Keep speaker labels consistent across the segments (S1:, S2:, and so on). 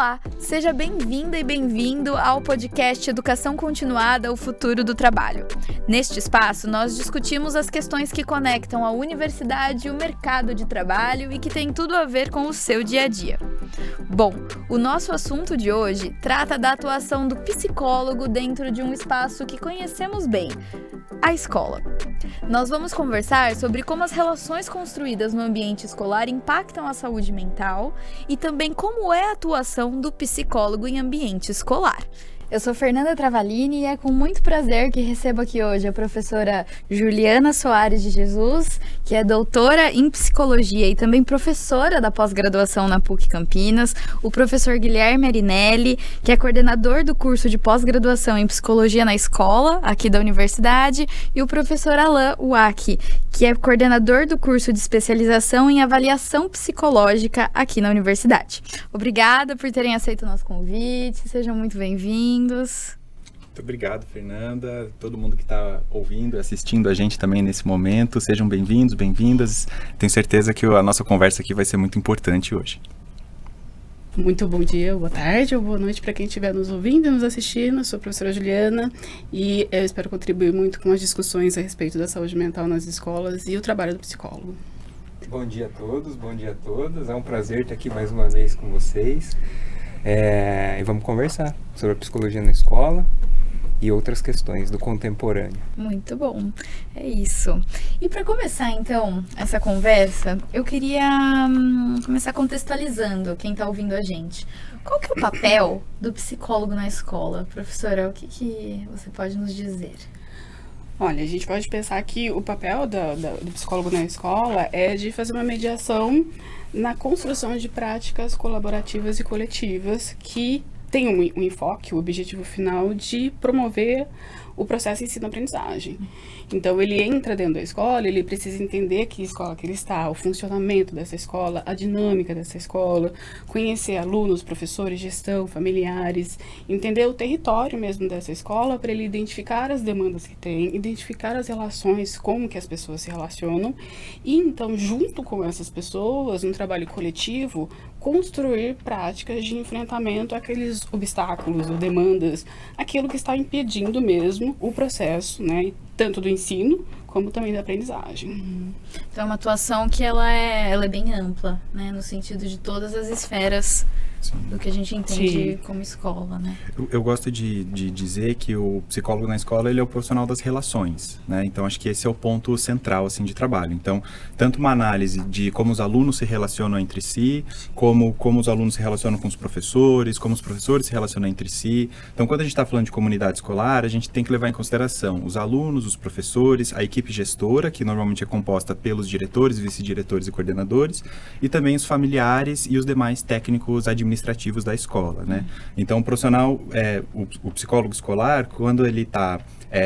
S1: Olá, seja bem-vinda e bem-vindo ao podcast Educação Continuada, o Futuro do Trabalho. Neste espaço, nós discutimos as questões que conectam a universidade e o mercado de trabalho e que tem tudo a ver com o seu dia a dia. Bom, o nosso assunto de hoje trata da atuação do psicólogo dentro de um espaço que conhecemos bem, a escola. Nós vamos conversar sobre como as relações construídas no ambiente escolar impactam a saúde mental e também como é a atuação do psicólogo em ambiente escolar. Eu sou Fernanda Travalini e é com muito prazer que recebo aqui hoje a professora Juliana Soares de Jesus, que é doutora em psicologia e também professora da pós-graduação na PUC Campinas, o professor Guilherme Arinelli, que é coordenador do curso de pós-graduação em psicologia na escola, aqui da universidade, e o professor Alain Wach, que é coordenador do curso de especialização em avaliação psicológica aqui na universidade. Obrigada por terem aceito o nosso convite, sejam muito bem-vindos.
S2: Muito obrigado, Fernanda. Todo mundo que está ouvindo e assistindo a gente também nesse momento, sejam bem-vindos, bem-vindas. Tenho certeza que a nossa conversa aqui vai ser muito importante hoje.
S3: Muito bom dia, boa tarde ou boa noite para quem estiver nos ouvindo e nos assistindo. Eu sou a professora Juliana e eu espero contribuir muito com as discussões a respeito da saúde mental nas escolas e o trabalho do psicólogo.
S4: Bom dia a todos, bom dia a todas. É um prazer estar aqui mais uma vez com vocês. E vamos conversar sobre a psicologia na escola e outras questões do contemporâneo.
S1: Muito bom, é isso. E para começar então essa conversa, eu queria começar contextualizando quem está ouvindo a gente. Qual que é o papel do psicólogo na escola? Professora, o que você pode nos dizer?
S3: Olha, a gente pode pensar que o papel do psicólogo na escola é de fazer uma mediação na construção de práticas colaborativas e coletivas que tem um enfoque, o objetivo final de promover o processo de ensino-aprendizagem. Então, ele entra dentro da escola, ele precisa entender que escola que ele está, o funcionamento dessa escola, a dinâmica dessa escola, conhecer alunos, professores, gestão, familiares, entender o território mesmo dessa escola para ele identificar as demandas que tem, identificar as relações, como que as pessoas se relacionam e, então, junto com essas pessoas, no trabalho coletivo, construir práticas de enfrentamento àqueles obstáculos ou demandas, aquilo que está impedindo mesmo o processo, né, tanto do ensino como também da aprendizagem.
S1: Então é uma atuação que ela é bem ampla, né, no sentido de todas as esferas. Sim. Do que a gente entende como escola, né?
S2: Eu gosto de dizer que o psicólogo na escola, ele é o profissional das relações, né? Então, acho que esse é o ponto central, assim, de trabalho. Então, tanto uma análise de como os alunos se relacionam entre si, como os alunos se relacionam com os professores, como os professores se relacionam entre si. Então, quando a gente está falando de comunidade escolar, a gente tem que levar em consideração os alunos, os professores, a equipe gestora, que normalmente é composta pelos diretores, vice-diretores e coordenadores, e também os familiares e os demais técnicos administrativos da escola, né? Então, o profissional, o psicólogo escolar, quando ele está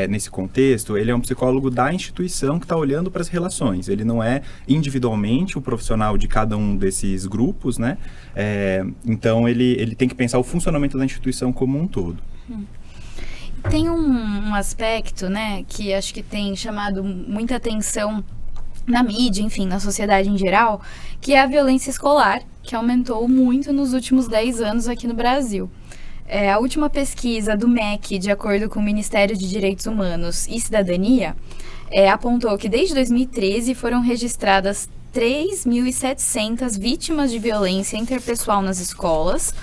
S2: nesse contexto, ele é um psicólogo da instituição que está olhando para as relações. Ele não é individualmente o profissional de cada um desses grupos, né? Então, ele tem que pensar o funcionamento da instituição como um todo.
S1: Tem um aspecto, né, que acho que tem chamado muita atenção na mídia, enfim, na sociedade em geral, que é a violência escolar, que aumentou muito nos últimos 10 anos aqui no Brasil. A última pesquisa do MEC, de acordo com o Ministério de Direitos Humanos e Cidadania, apontou que desde 2013 foram registradas 3.700 vítimas de violência interpessoal nas escolas,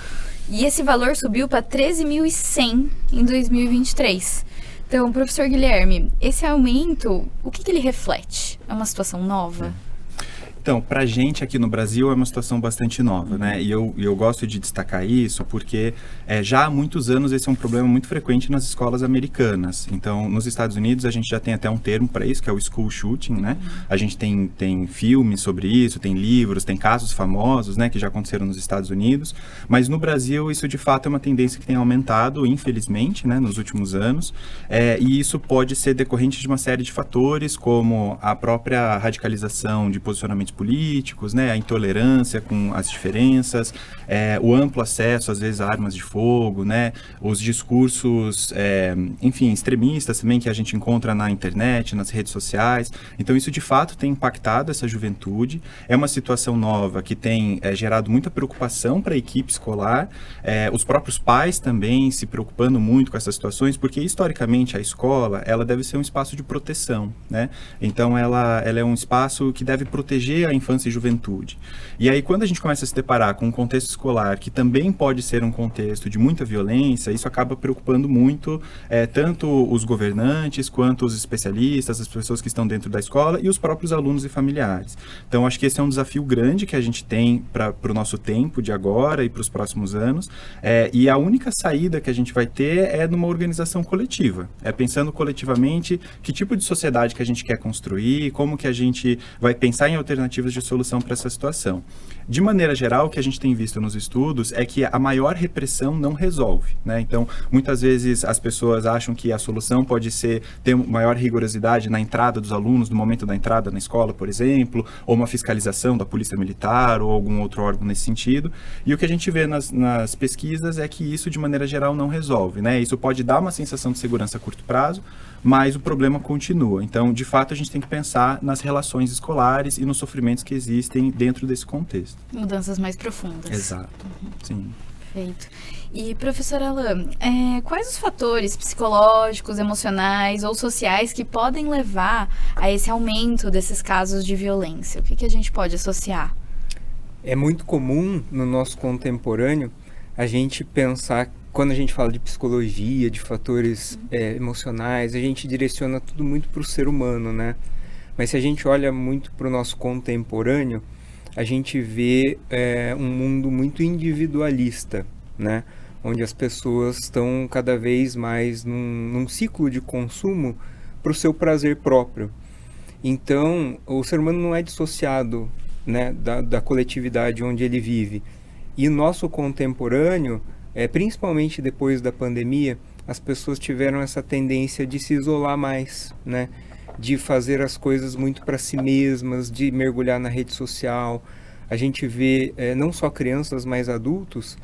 S1: e esse valor subiu para 13.100 em 2023. Então, professor Guilherme, esse aumento, o que ele reflete? É uma situação nova?
S2: Então, para a gente aqui no Brasil é uma situação bastante nova, né? E eu gosto de destacar isso porque já há muitos anos esse é um problema muito frequente nas escolas americanas. Então, nos Estados Unidos a gente já tem até um termo para isso, que é o school shooting, né? A gente tem filmes sobre isso, tem livros, tem casos famosos, né, que já aconteceram nos Estados Unidos. Mas no Brasil isso de fato é uma tendência que tem aumentado, infelizmente, né, nos últimos anos. E isso pode ser decorrente de uma série de fatores, como a própria radicalização de posicionamentos políticos, né, a intolerância com as diferenças, o amplo acesso, às vezes, a armas de fogo, né, os discursos, enfim, extremistas também que a gente encontra na internet, nas redes sociais. Então, isso de fato tem impactado essa juventude. É uma situação nova que tem gerado muita preocupação para a equipe escolar, os próprios pais também se preocupando muito com essas situações, porque historicamente a escola, ela deve ser um espaço de proteção, né? Então, ela é um espaço que deve proteger a infância e juventude. E aí, quando a gente começa a se deparar com um contexto escolar que também pode ser um contexto de muita violência, isso acaba preocupando muito tanto os governantes, quanto os especialistas, as pessoas que estão dentro da escola e os próprios alunos e familiares. Então, acho que esse é um desafio grande que a gente tem para o nosso tempo de agora e para os próximos anos, e a única saída que a gente vai ter é numa organização coletiva, pensando coletivamente que tipo de sociedade que a gente quer construir, como que a gente vai pensar em alternativas de solução para essa situação. De maneira geral, o que a gente tem visto nos estudos é que a maior repressão não resolve, né? Então, muitas vezes as pessoas acham que a solução pode ser ter maior rigorosidade na entrada dos alunos, no momento da entrada na escola, por exemplo, ou uma fiscalização da polícia militar ou algum outro órgão nesse sentido. E o que a gente vê nas pesquisas é que isso, de maneira geral, não resolve, né? Isso pode dar uma sensação de segurança a curto prazo, mas o problema continua. Então, de fato, a gente tem que pensar nas relações escolares e nos sofrimentos que existem dentro desse contexto.
S1: Mudanças mais profundas.
S2: Exato, sim.
S1: Perfeito. E, professora Alain, quais os fatores psicológicos, emocionais ou sociais que podem levar a esse aumento desses casos de violência? O que a gente pode associar?
S4: É muito comum no nosso contemporâneo a gente pensar, quando a gente fala de psicologia, de fatores emocionais, a gente direciona tudo muito para o ser humano, né? Mas se a gente olha muito para o nosso contemporâneo, a gente vê um mundo muito individualista, né? Onde as pessoas estão cada vez mais num ciclo de consumo para o seu prazer próprio. Então, o ser humano não é dissociado, né, da coletividade onde ele vive. E o nosso contemporâneo, principalmente depois da pandemia, as pessoas tiveram essa tendência de se isolar mais, né? De fazer as coisas muito para si mesmas, de mergulhar na rede social. A gente vê não só crianças, mas adultos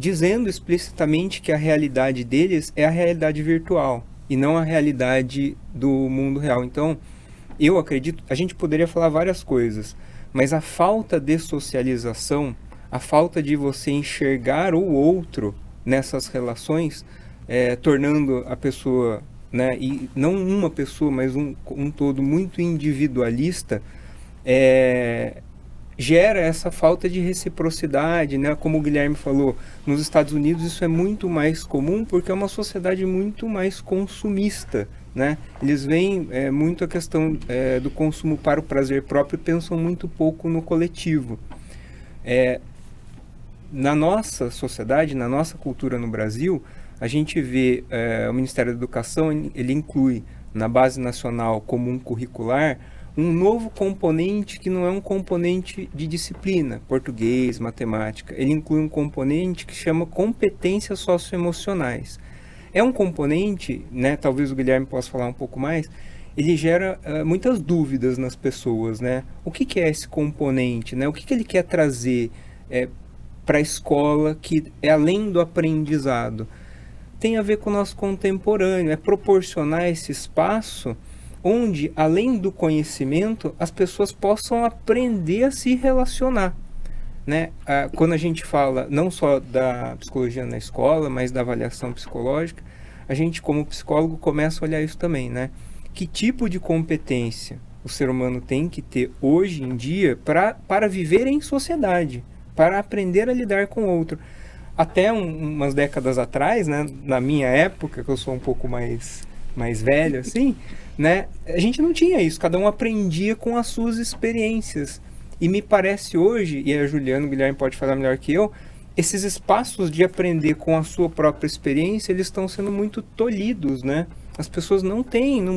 S4: dizendo explicitamente que a realidade deles é a realidade virtual e não a realidade do mundo real. Então, eu acredito, a gente poderia falar várias coisas, mas a falta de socialização, a falta de você enxergar o outro nessas relações, tornando a pessoa, né, e não uma pessoa, mas um todo muito individualista, gera essa falta de reciprocidade, né? Como o Guilherme falou, nos Estados Unidos isso é muito mais comum porque é uma sociedade muito mais consumista, né? Eles veem muito a questão do consumo para o prazer próprio e pensam muito pouco no coletivo. Na nossa sociedade, na nossa cultura no Brasil, a gente vê o Ministério da Educação, ele inclui na Base Nacional Comum Curricular um novo componente que não é um componente de disciplina, português, matemática. Ele inclui um componente que chama competências socioemocionais. É um componente, né, talvez o Guilherme possa falar um pouco mais, ele gera muitas dúvidas nas pessoas, né? O que é esse componente, né? O que ele quer trazer para a escola que é além do aprendizado? Tem a ver com o nosso contemporâneo, é proporcionar esse espaço onde, além do conhecimento, as pessoas possam aprender a se relacionar, né? Quando a gente fala não só da psicologia na escola, mas da avaliação psicológica, a gente, como psicólogo, começa a olhar isso também, né? Que tipo de competência o ser humano tem que ter hoje em dia para viver em sociedade, para aprender a lidar com o outro. Até umas décadas atrás, né, na minha época, que eu sou um pouco mais velho, assim, né, a gente não tinha isso, cada um aprendia com as suas experiências. E me parece hoje, e a Juliana, o Guilherme pode falar melhor que eu, esses espaços de aprender com a sua própria experiência, eles estão sendo muito tolhidos, né? As pessoas não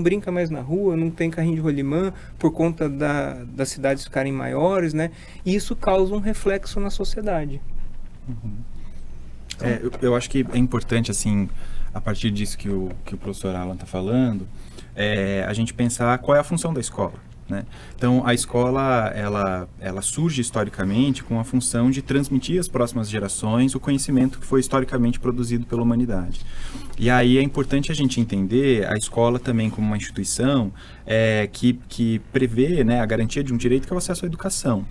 S4: brincam mais na rua, não tem carrinho de rolimã por conta das cidades ficarem maiores, né? E isso causa um reflexo na sociedade.
S2: Uhum. Eu acho que é importante, assim, a partir disso que o professor Alan está falando, a gente pensar qual é a função da escola, né? Então, a escola, ela surge historicamente com a função de transmitir às próximas gerações o conhecimento que foi historicamente produzido pela humanidade. E aí é importante a gente entender a escola também como uma instituição que prevê, né, a garantia de um direito que é o acesso à educação.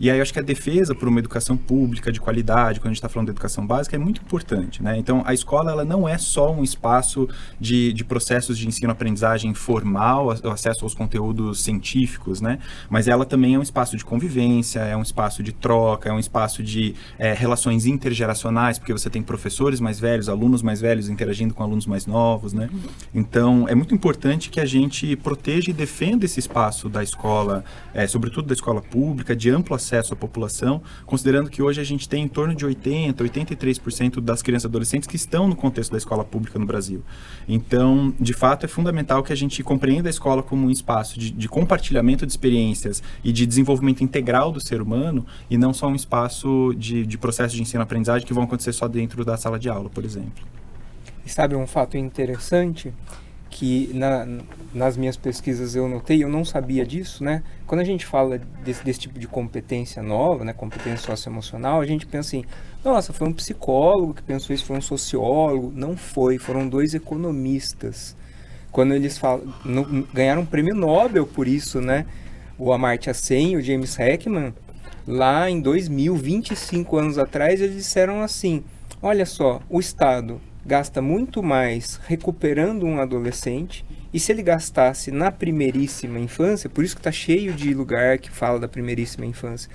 S2: E aí eu acho que a defesa por uma educação pública de qualidade, quando a gente está falando de educação básica, é muito importante, né? Então, a escola, ela não é só um espaço de processos de ensino-aprendizagem formal, o acesso aos conteúdos científicos, né? Mas ela também é um espaço de convivência, é um espaço de troca, é um espaço de relações intergeracionais, porque você tem professores mais velhos, alunos mais velhos interagindo com alunos mais novos, né? Então, é muito importante que a gente proteja e defenda esse espaço da escola, sobretudo da escola pública, de amplo acesso à população, considerando que hoje a gente tem em torno de 83% das crianças e adolescentes que estão no contexto da escola pública no Brasil. Então, de fato, é fundamental que a gente compreenda a escola como um espaço de compartilhamento de experiências e de desenvolvimento integral do ser humano, e não só um espaço de processos de ensino-aprendizagem que vão acontecer só dentro da sala de aula, por exemplo.
S4: E sabe um fato interessante que nas minhas pesquisas eu notei, eu não sabia disso, né? Quando a gente fala desse tipo de competência nova, né, competência socioemocional, a gente pensa assim, nossa, foi um psicólogo que pensou isso, foi um sociólogo. Não foi, foram 2 economistas. Quando eles ganharam um prêmio Nobel por isso, né? O Amartya Sen e o James Heckman, lá em 2000, 25 anos atrás, eles disseram assim, olha só, o Estado gasta muito mais recuperando um adolescente, e se ele gastasse na primeiríssima infância, por isso que está cheio de lugar que fala da primeiríssima infância,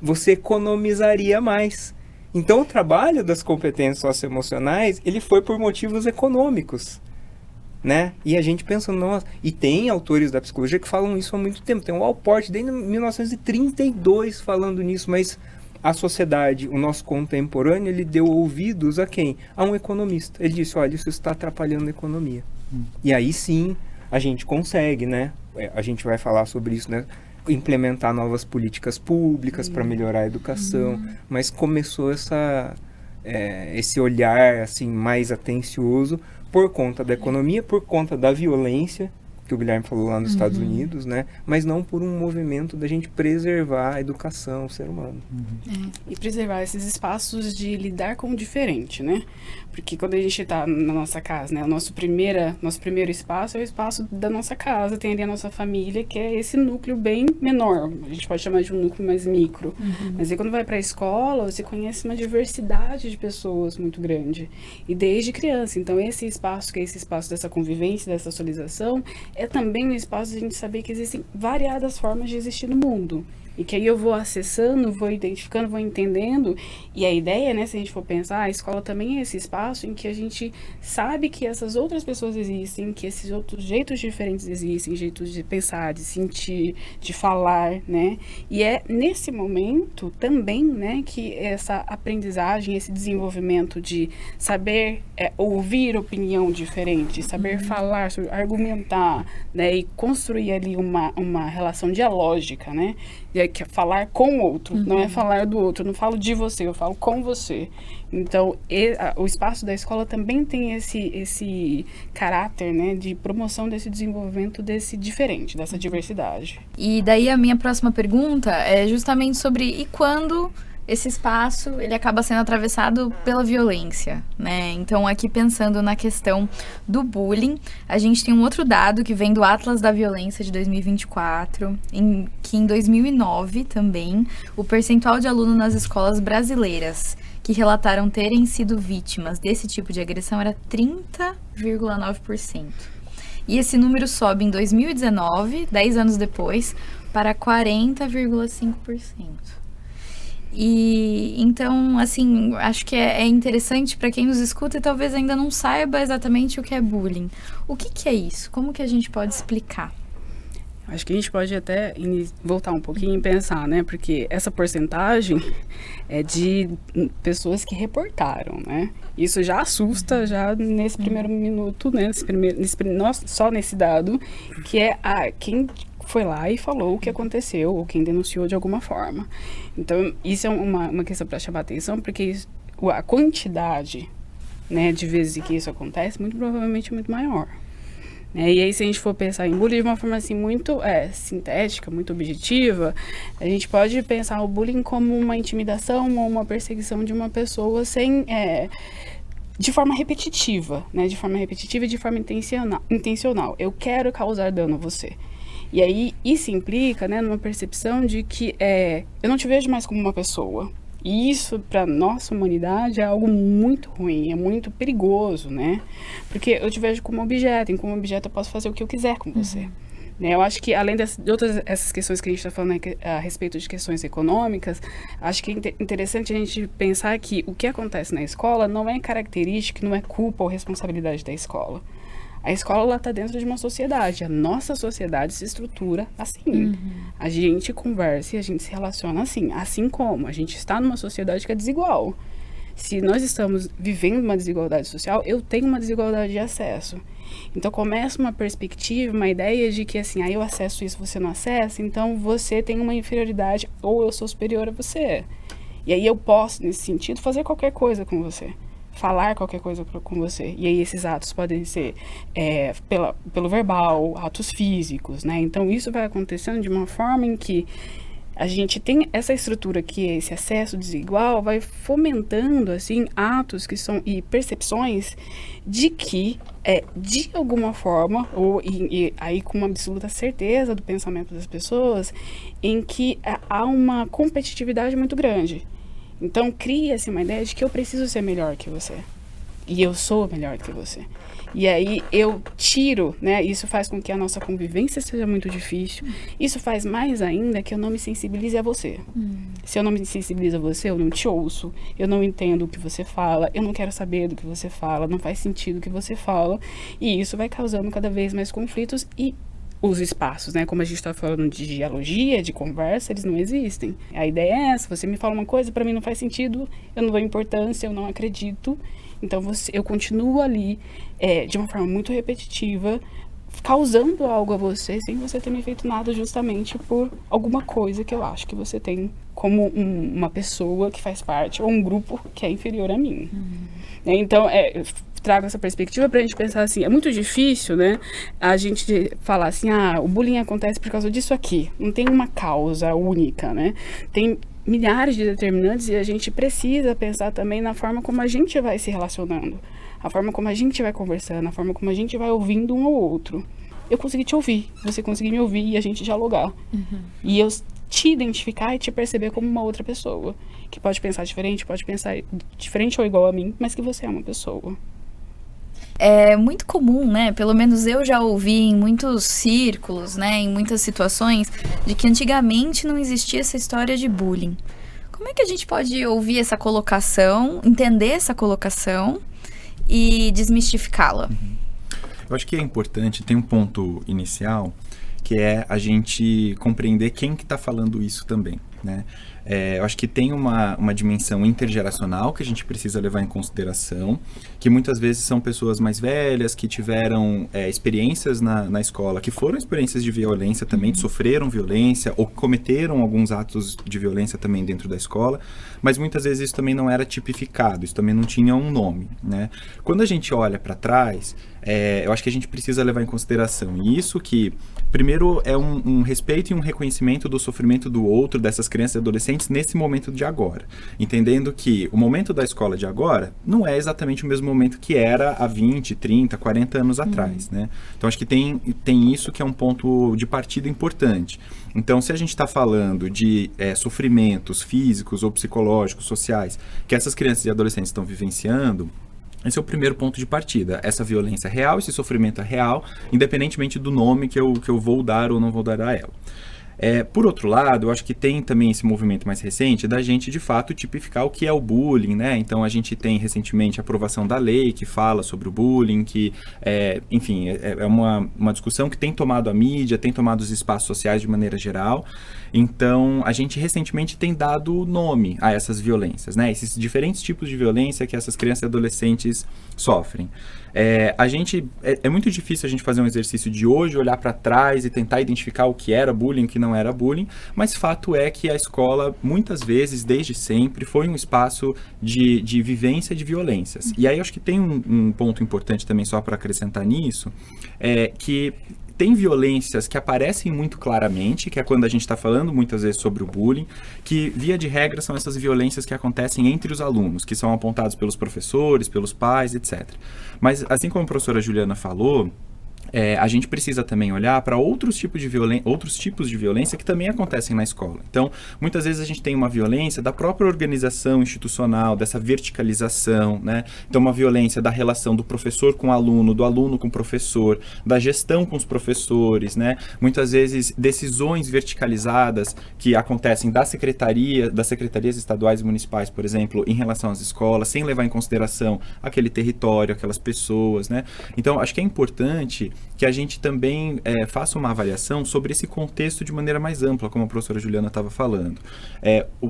S4: você economizaria mais. Então o trabalho das competências socioemocionais, ele foi por motivos econômicos, né? E a gente pensa, nossa, e tem autores da psicologia que falam isso há muito tempo, tem o Allport desde 1932 falando nisso, mas a sociedade, o nosso contemporâneo, ele deu ouvidos a quem? A um economista. Ele disse, olha, isso está atrapalhando a economia. E aí sim, a gente consegue, né? A gente vai falar sobre isso, né? Implementar novas políticas públicas para melhorar a educação. Mas começou esse olhar assim, mais atencioso por conta da economia, por conta da violência, que o Guilherme falou lá nos Estados Unidos, né? Mas não por um movimento da gente preservar a educação, o ser humano.
S3: E preservar esses espaços de lidar com o diferente, né? Porque quando a gente está na nossa casa, né? Nosso primeiro espaço é o espaço da nossa casa, tem ali a nossa família, que é esse núcleo bem menor. A gente pode chamar de um núcleo mais micro. Mas aí quando vai para a escola, você conhece uma diversidade de pessoas muito grande. E desde criança. Então esse espaço, que é esse espaço dessa convivência, dessa socialização, é também um espaço de a gente saber que existem variadas formas de existir no mundo. E que aí eu vou acessando, vou identificando, vou entendendo. E a ideia, né, se a gente for pensar, a escola também é esse espaço em que a gente sabe que essas outras pessoas existem, que esses outros jeitos diferentes existem, jeitos de pensar, de sentir, de falar, né? E é nesse momento também, né, que essa aprendizagem, esse desenvolvimento de saber ouvir opinião diferente, saber falar, argumentar, né, e construir ali uma relação dialógica, né? Que é falar com o outro, não é falar do outro, eu não falo de você, eu falo com você. Então, o espaço da escola também tem esse caráter, né, de promoção desse desenvolvimento desse diferente, dessa diversidade.
S1: E daí a minha próxima pergunta é justamente sobre e quando esse espaço ele acaba sendo atravessado pela violência, né? Então, aqui pensando na questão do bullying, a gente tem um outro dado que vem do Atlas da Violência de 2024, que em 2009 também, o percentual de alunos nas escolas brasileiras que relataram terem sido vítimas desse tipo de agressão era 30,9%. E esse número sobe em 2019, 10 anos depois, para 40,5%. E então, assim, acho que é interessante para quem nos escuta e talvez ainda não saiba exatamente o que é bullying. O que é isso? Como que a gente pode explicar?
S3: Acho que a gente pode até voltar um pouquinho e pensar, né? Porque essa porcentagem é de pessoas que reportaram, né? Isso já assusta, já nesse primeiro minuto, né? Só nesse dado, que é quem foi lá e falou o que aconteceu, ou quem denunciou de alguma forma. Então, isso é uma questão para chamar atenção, porque a quantidade, né, de vezes que isso acontece, muito provavelmente é muito maior. né? E aí, se a gente for pensar em bullying de uma forma assim muito sintética, muito objetiva, a gente pode pensar o bullying como uma intimidação ou uma perseguição de uma pessoa de forma repetitiva, né? De forma repetitiva e de forma intencional. Eu quero causar dano a você. E aí, isso implica, né, numa percepção de que eu não te vejo mais como uma pessoa. E isso, para nossa humanidade, é algo muito ruim, é muito perigoso, né? Porque eu te vejo como objeto, e como objeto eu posso fazer o que eu quiser com você. Né? Eu acho que, além de outras essas questões que a gente está falando a respeito de questões econômicas, acho que é interessante a gente pensar que o que acontece na escola não é característica, não é culpa ou responsabilidade da escola. A escola está dentro de uma sociedade. A nossa sociedade se estrutura assim. A gente conversa e a gente se relaciona assim. Assim como a gente está numa sociedade que é desigual. Se nós estamos vivendo uma desigualdade social, eu tenho uma desigualdade de acesso. Então começa uma perspectiva, uma ideia de que assim, eu acesso isso, você não acessa, então você tem uma inferioridade ou eu sou superior a você. E aí eu posso, nesse sentido, fazer qualquer coisa com você. Falar qualquer coisa com você. E aí esses atos podem ser pelo verbal, atos físicos, né? Então isso vai acontecendo de uma forma em que a gente tem essa estrutura que é esse acesso desigual, vai fomentando, assim, atos que são, e percepções de que, de alguma forma, e aí com uma absoluta certeza do pensamento das pessoas, em que há uma competitividade muito grande. Então, cria-se uma ideia de que eu preciso ser melhor que você. E eu sou melhor que você. E aí, eu tiro, né? Isso faz com que a nossa convivência seja muito difícil. Isso faz mais ainda que eu não me sensibilize a você. Se eu não me sensibilizo a você, eu não te ouço. Eu não entendo o que você fala. Eu não quero saber do que você fala. Não faz sentido o que você fala. E isso vai causando cada vez mais conflitos e os espaços, né? Como a gente está falando de dialogia, de conversa, eles não existem. A ideia é essa, você me fala uma coisa, para mim não faz sentido, eu não dou importância, eu não acredito. Então eu continuo ali, de uma forma muito repetitiva, causando algo a você, sem você ter me feito nada, justamente por alguma coisa que eu acho que você tem como uma pessoa que faz parte, ou um grupo que é inferior a mim. Então, eu trago essa perspectiva pra gente pensar assim, é muito difícil, né, a gente falar assim, o bullying acontece por causa disso aqui, não tem uma causa única, né, tem milhares de determinantes e a gente precisa pensar também na forma como a gente vai se relacionando, a forma como a gente vai conversando, a forma como a gente vai ouvindo um ao outro. Eu consegui te ouvir, você conseguir me ouvir e a gente dialogar. E eu te identificar e te perceber como uma outra pessoa, que pode pensar diferente ou igual a mim, mas que você é uma pessoa.
S1: É muito comum, né? Pelo menos eu já ouvi em muitos círculos, né? Em muitas situações, de que antigamente não existia essa história de bullying. Como é que a gente pode ouvir essa colocação, entender essa colocação e desmistificá-la?
S2: Eu acho que é importante, tem um ponto inicial, que é a gente compreender quem que está falando isso também, né? Eu acho que tem uma dimensão intergeracional que a gente precisa levar em consideração, que muitas vezes são pessoas mais velhas, que tiveram experiências na escola, que foram experiências de violência também, sofreram violência ou cometeram alguns atos de violência também dentro da escola, mas muitas vezes isso também não era tipificado, isso também não tinha um nome, né? Quando a gente olha para trás, eu acho que a gente precisa levar em consideração isso, que primeiro é um respeito e um reconhecimento do sofrimento do outro, dessas crianças e adolescentes nesse momento de agora, entendendo que o momento da escola de agora não é exatamente o mesmo momento que era há 20, 30, 40 anos atrás, né? Então acho que tem isso que é um ponto de partida importante. Então, se a gente está falando de sofrimentos físicos ou psicológicos, sociais, que essas crianças e adolescentes estão vivenciando, esse é o primeiro ponto de partida. Essa violência é real, esse sofrimento é real, independentemente do nome que eu vou dar ou não vou dar a ela. Por outro lado, eu acho que tem também esse movimento mais recente da gente, de fato, tipificar o que é o bullying, né? Então, a gente tem recentemente a aprovação da lei que fala sobre o bullying, que, enfim, é uma discussão que tem tomado a mídia, tem tomado os espaços sociais de maneira geral. Então, a gente recentemente tem dado nome a essas violências, né? Esses diferentes tipos de violência que essas crianças e adolescentes sofrem. É muito difícil a gente fazer um exercício de hoje, olhar para trás e tentar identificar o que era bullying, o que não não era bullying, mas fato é que a escola, muitas vezes, desde sempre, foi um espaço de vivência de violências. E aí eu acho que tem um ponto importante também, só para acrescentar nisso, que tem violências que aparecem muito claramente, que é quando a gente está falando muitas vezes sobre o bullying, que via de regra são essas violências que acontecem entre os alunos, que são apontados pelos professores, pelos pais, etc. Mas assim como a professora Juliana falou, a gente precisa também olhar para outros tipos de violência que também acontecem na escola. Então, muitas vezes a gente tem uma violência da própria organização institucional, dessa verticalização, né? Então, uma violência da relação do professor com o aluno, do aluno com o professor, da gestão com os professores, né? Muitas vezes, decisões verticalizadas que acontecem das secretarias estaduais e municipais, por exemplo, em relação às escolas, sem levar em consideração aquele território, aquelas pessoas, né? Então, acho que é importante que a gente também faça uma avaliação sobre esse contexto de maneira mais ampla, como a professora Juliana estava falando.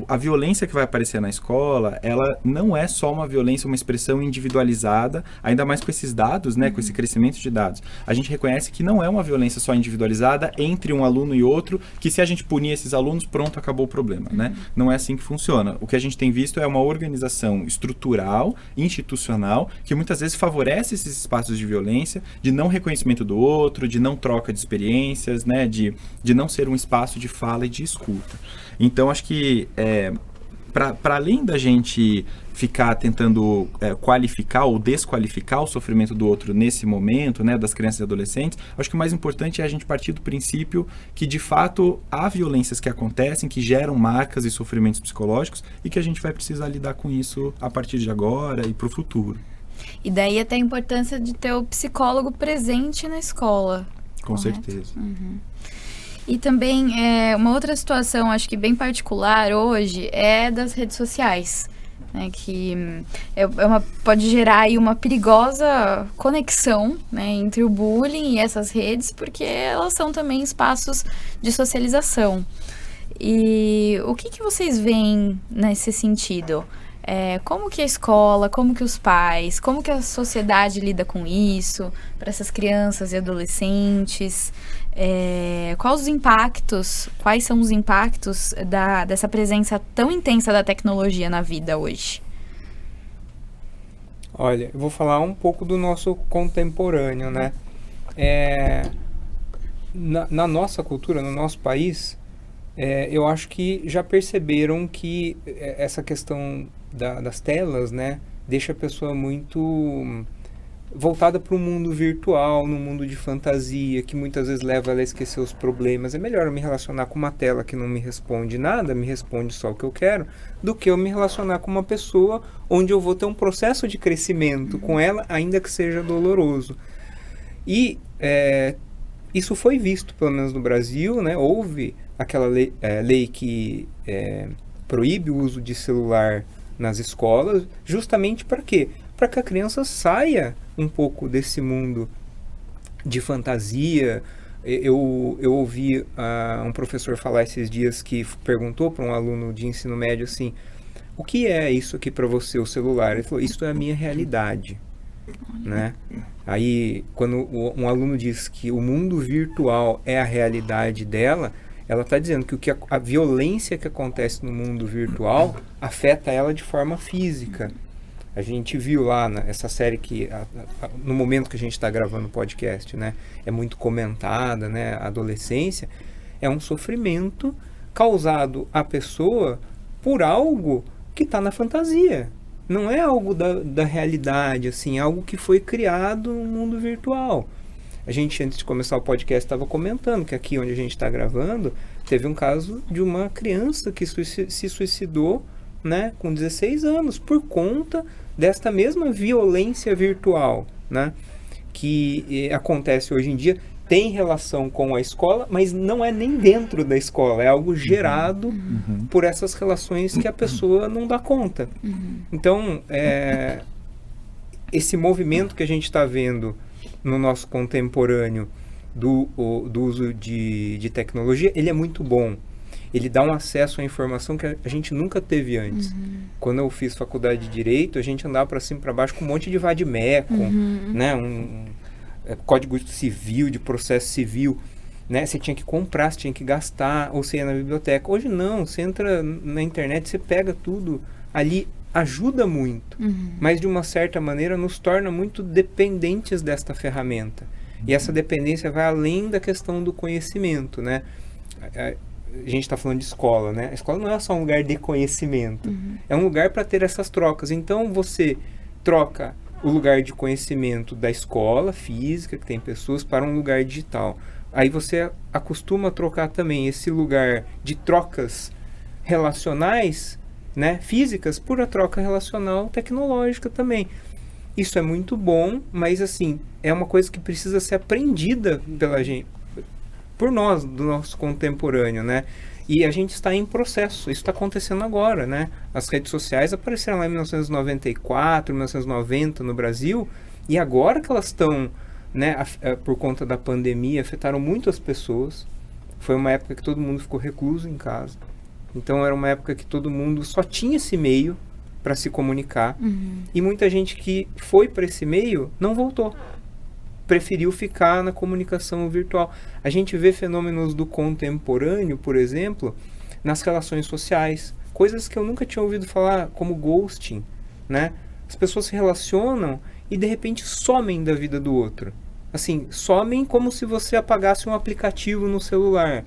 S2: A violência que vai aparecer na escola, ela não é só uma violência, uma expressão individualizada, ainda mais com esses dados, né, com esse crescimento de dados. A gente reconhece que não é uma violência só individualizada entre um aluno e outro, que se a gente punir esses alunos, pronto, acabou o problema, né? Não é assim que funciona. O que a gente tem visto é uma organização estrutural, institucional, que muitas vezes favorece esses espaços de violência, de não reconhecimento do outro, de não troca de experiências, né, de não ser um espaço de fala e de escuta. Então, acho que para além da gente ficar tentando qualificar ou desqualificar o sofrimento do outro nesse momento, né, das crianças e adolescentes, acho que o mais importante é a gente partir do princípio que, de fato, há violências que acontecem, que geram marcas e sofrimentos psicológicos e que a gente vai precisar lidar com isso a partir de agora e para o futuro.
S1: E daí até a importância de ter o psicólogo presente na escola.
S2: Com certeza.
S1: E também, uma outra situação, acho que bem particular hoje, é das redes sociais, né, que pode gerar aí uma perigosa conexão, né, entre o bullying e essas redes, porque elas são também espaços de socialização. E o que vocês veem nesse sentido? Como que a escola, como que os pais, como que a sociedade lida com isso, para essas crianças e adolescentes? Quais são os impactos dessa presença tão intensa da tecnologia na vida hoje?
S4: Olha, eu vou falar um pouco do nosso contemporâneo, né? Na nossa cultura, no nosso país, eu acho que já perceberam que essa questão das telas, né, deixa a pessoa muito voltada para o mundo virtual, no mundo de fantasia, que muitas vezes leva ela a esquecer os problemas. É melhor eu me relacionar com uma tela que não me responde nada, me responde só o que eu quero, do que eu me relacionar com uma pessoa onde eu vou ter um processo de crescimento com ela, ainda que seja doloroso. E isso foi visto, pelo menos no Brasil, né? Houve aquela lei que proíbe o uso de celular nas escolas, justamente para quê? Para que a criança saia um pouco desse mundo de fantasia. Eu ouvi um professor falar esses dias que perguntou para um aluno de ensino médio assim, o que é isso aqui para você, o celular? Ele falou, isso é a minha realidade, né? Aí, quando um aluno diz que o mundo virtual é a realidade dela, ela está dizendo que a violência que acontece no mundo virtual afeta ela de forma física. A gente viu lá essa série que, no momento que a gente está gravando o podcast, né, é muito comentada, né, a adolescência, é um sofrimento causado à pessoa por algo que está na fantasia. Não é algo da realidade, assim, é algo que foi criado no mundo virtual. A gente, antes de começar o podcast, estava comentando que aqui onde a gente está gravando, teve um caso de uma criança que se suicidou, né, com 16 anos, por conta desta mesma violência virtual, né, que acontece hoje em dia, tem relação com a escola, mas não é nem dentro da escola, é algo gerado por essas relações que a pessoa não dá conta. Então, esse movimento que a gente está vendo no nosso contemporâneo do uso de tecnologia, ele é muito bom. Ele dá um acesso à informação que a gente nunca teve antes. Quando eu fiz faculdade de Direito, a gente andava para cima e para baixo com um monte de vade-mecum, né? Código civil, de processo civil. né? Você tinha que comprar, você tinha que gastar, ou você ia na biblioteca. Hoje não, você entra na internet, você pega tudo ali, ajuda muito, mas de uma certa maneira nos torna muito dependentes desta ferramenta. E essa dependência vai além da questão do conhecimento, né? A gente está falando de escola, né? A escola não é só um lugar de conhecimento, é um lugar para ter essas trocas. Então você troca o lugar de conhecimento da escola física, que tem pessoas, para um lugar digital. Aí você acostuma a trocar também esse lugar de trocas relacionais, né, físicas, por a troca relacional tecnológica também. Isso é muito bom, mas assim, é uma coisa que precisa ser aprendida pela gente, por nós, do nosso contemporâneo, né? E a gente está em processo, isso está acontecendo agora, né? As redes sociais apareceram lá em 1994, 1990 no Brasil, e agora que elas estão, né, por conta da pandemia, afetaram muito as pessoas. Foi uma época que todo mundo ficou recluso em casa. Então era uma época que todo mundo só tinha esse meio para se comunicar. E muita gente que foi para esse meio não voltou. Preferiu ficar na comunicação virtual. A gente vê fenômenos do contemporâneo, por exemplo, nas relações sociais. Coisas que eu nunca tinha ouvido falar, como ghosting, né? As pessoas se relacionam e de repente somem da vida do outro. Assim, somem como se você apagasse um aplicativo no celular.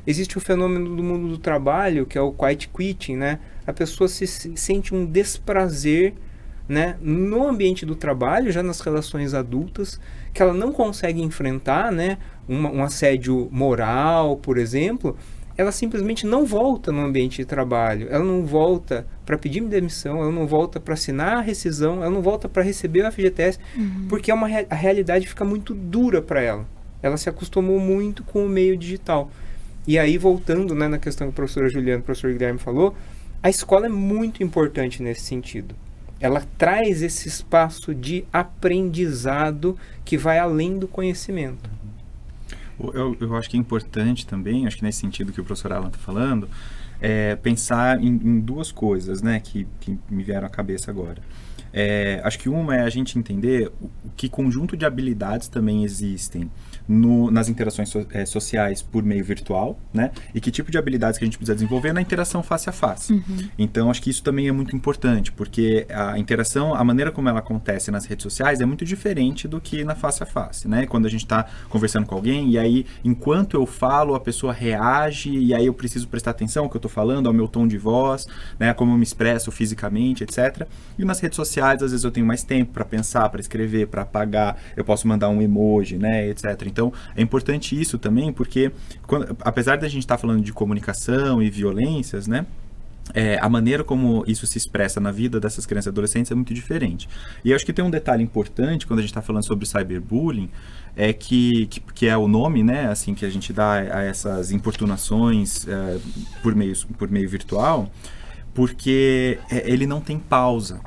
S4: Existe o fenômeno do mundo do trabalho, que é o quiet quitting, né? A pessoa se sente um desprazer, né, no ambiente do trabalho, já nas relações adultas, que ela não consegue enfrentar, né, um assédio moral, por exemplo. Ela simplesmente não volta no ambiente de trabalho, ela não volta para pedir demissão, ela não volta para assinar a rescisão, ela não volta para receber o FGTS, porque a realidade fica muito dura para ela. Ela se acostumou muito com o meio digital. E aí, voltando, né, na questão que a professora Juliana e o professor Guilherme falou, a escola é muito importante nesse sentido. Ela traz esse espaço de aprendizado que vai além do conhecimento.
S2: Eu acho que é importante também, acho que nesse sentido que o professor Alan está falando, pensar em duas coisas, né, que me vieram à cabeça agora. Acho que uma é a gente entender que conjunto de habilidades também existem nas interações sociais por meio virtual, né? E que tipo de habilidades que a gente precisa desenvolver na interação face a face. Então, acho que isso também é muito importante, porque a interação, a maneira como ela acontece nas redes sociais é muito diferente do que na face a face, né? Quando a gente está conversando com alguém e aí, enquanto eu falo, a pessoa reage e aí eu preciso prestar atenção ao que eu estou falando, ao meu tom de voz, né? Como eu me expresso fisicamente, etc. E nas redes sociais, às vezes eu tenho mais tempo para pensar, para escrever, para apagar, eu posso mandar um emoji, né, etc. Então, é importante isso também, porque apesar da gente estar falando de comunicação e violências, né, a maneira como isso se expressa na vida dessas crianças e adolescentes é muito diferente. E eu acho que tem um detalhe importante quando a gente está falando sobre cyberbullying, que é o nome, né, assim, que a gente dá a essas importunações por meio virtual, porque ele não tem pausa.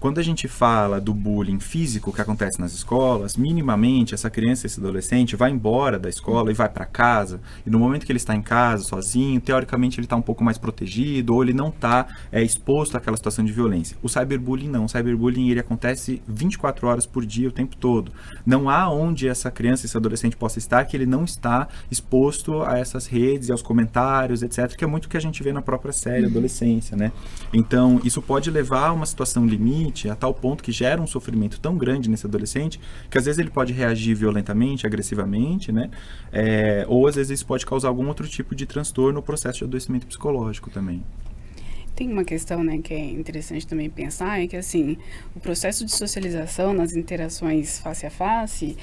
S2: Quando a gente fala do bullying físico que acontece nas escolas, minimamente essa criança, esse adolescente vai embora da escola e vai para casa, e no momento que ele está em casa, sozinho, teoricamente ele está um pouco mais protegido, ou ele não está exposto àquela situação de violência. O cyberbullying não. O cyberbullying ele acontece 24 horas por dia, o tempo todo. Não há onde essa criança, esse adolescente possa estar que ele não está exposto a essas redes e aos comentários, etc., que é muito o que a gente vê na própria série adolescência, né? Então, isso pode levar a uma situação limite a tal ponto que gera um sofrimento tão grande nesse adolescente que às vezes ele pode reagir violentamente, agressivamente, né? Ou às vezes isso pode causar algum outro tipo de transtorno no processo de adoecimento psicológico também.
S3: Tem uma questão, né, que é interessante também pensar, é que, assim, o processo de socialização nas interações face a face,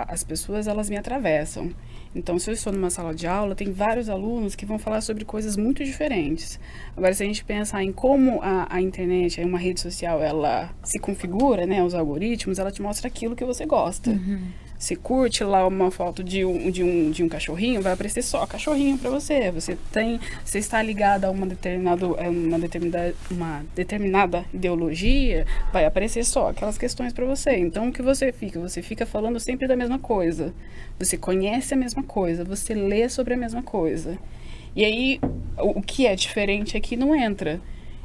S3: as pessoas, elas me atravessam. Então, se eu estou numa sala de aula, tem vários alunos que vão falar sobre coisas muito diferentes. Agora, se a gente pensar em como a internet, uma rede social, ela se configura, né, os algoritmos, ela te mostra aquilo que você gosta. Você curte lá uma foto de um cachorrinho, vai aparecer só cachorrinho para você. Você está ligado a uma determinada ideologia, vai aparecer só aquelas questões para você. Então, o que você fica? Você fica falando sempre da mesma coisa. Você conhece a mesma coisa, você lê sobre a mesma coisa. E aí, o que é diferente aqui não entra.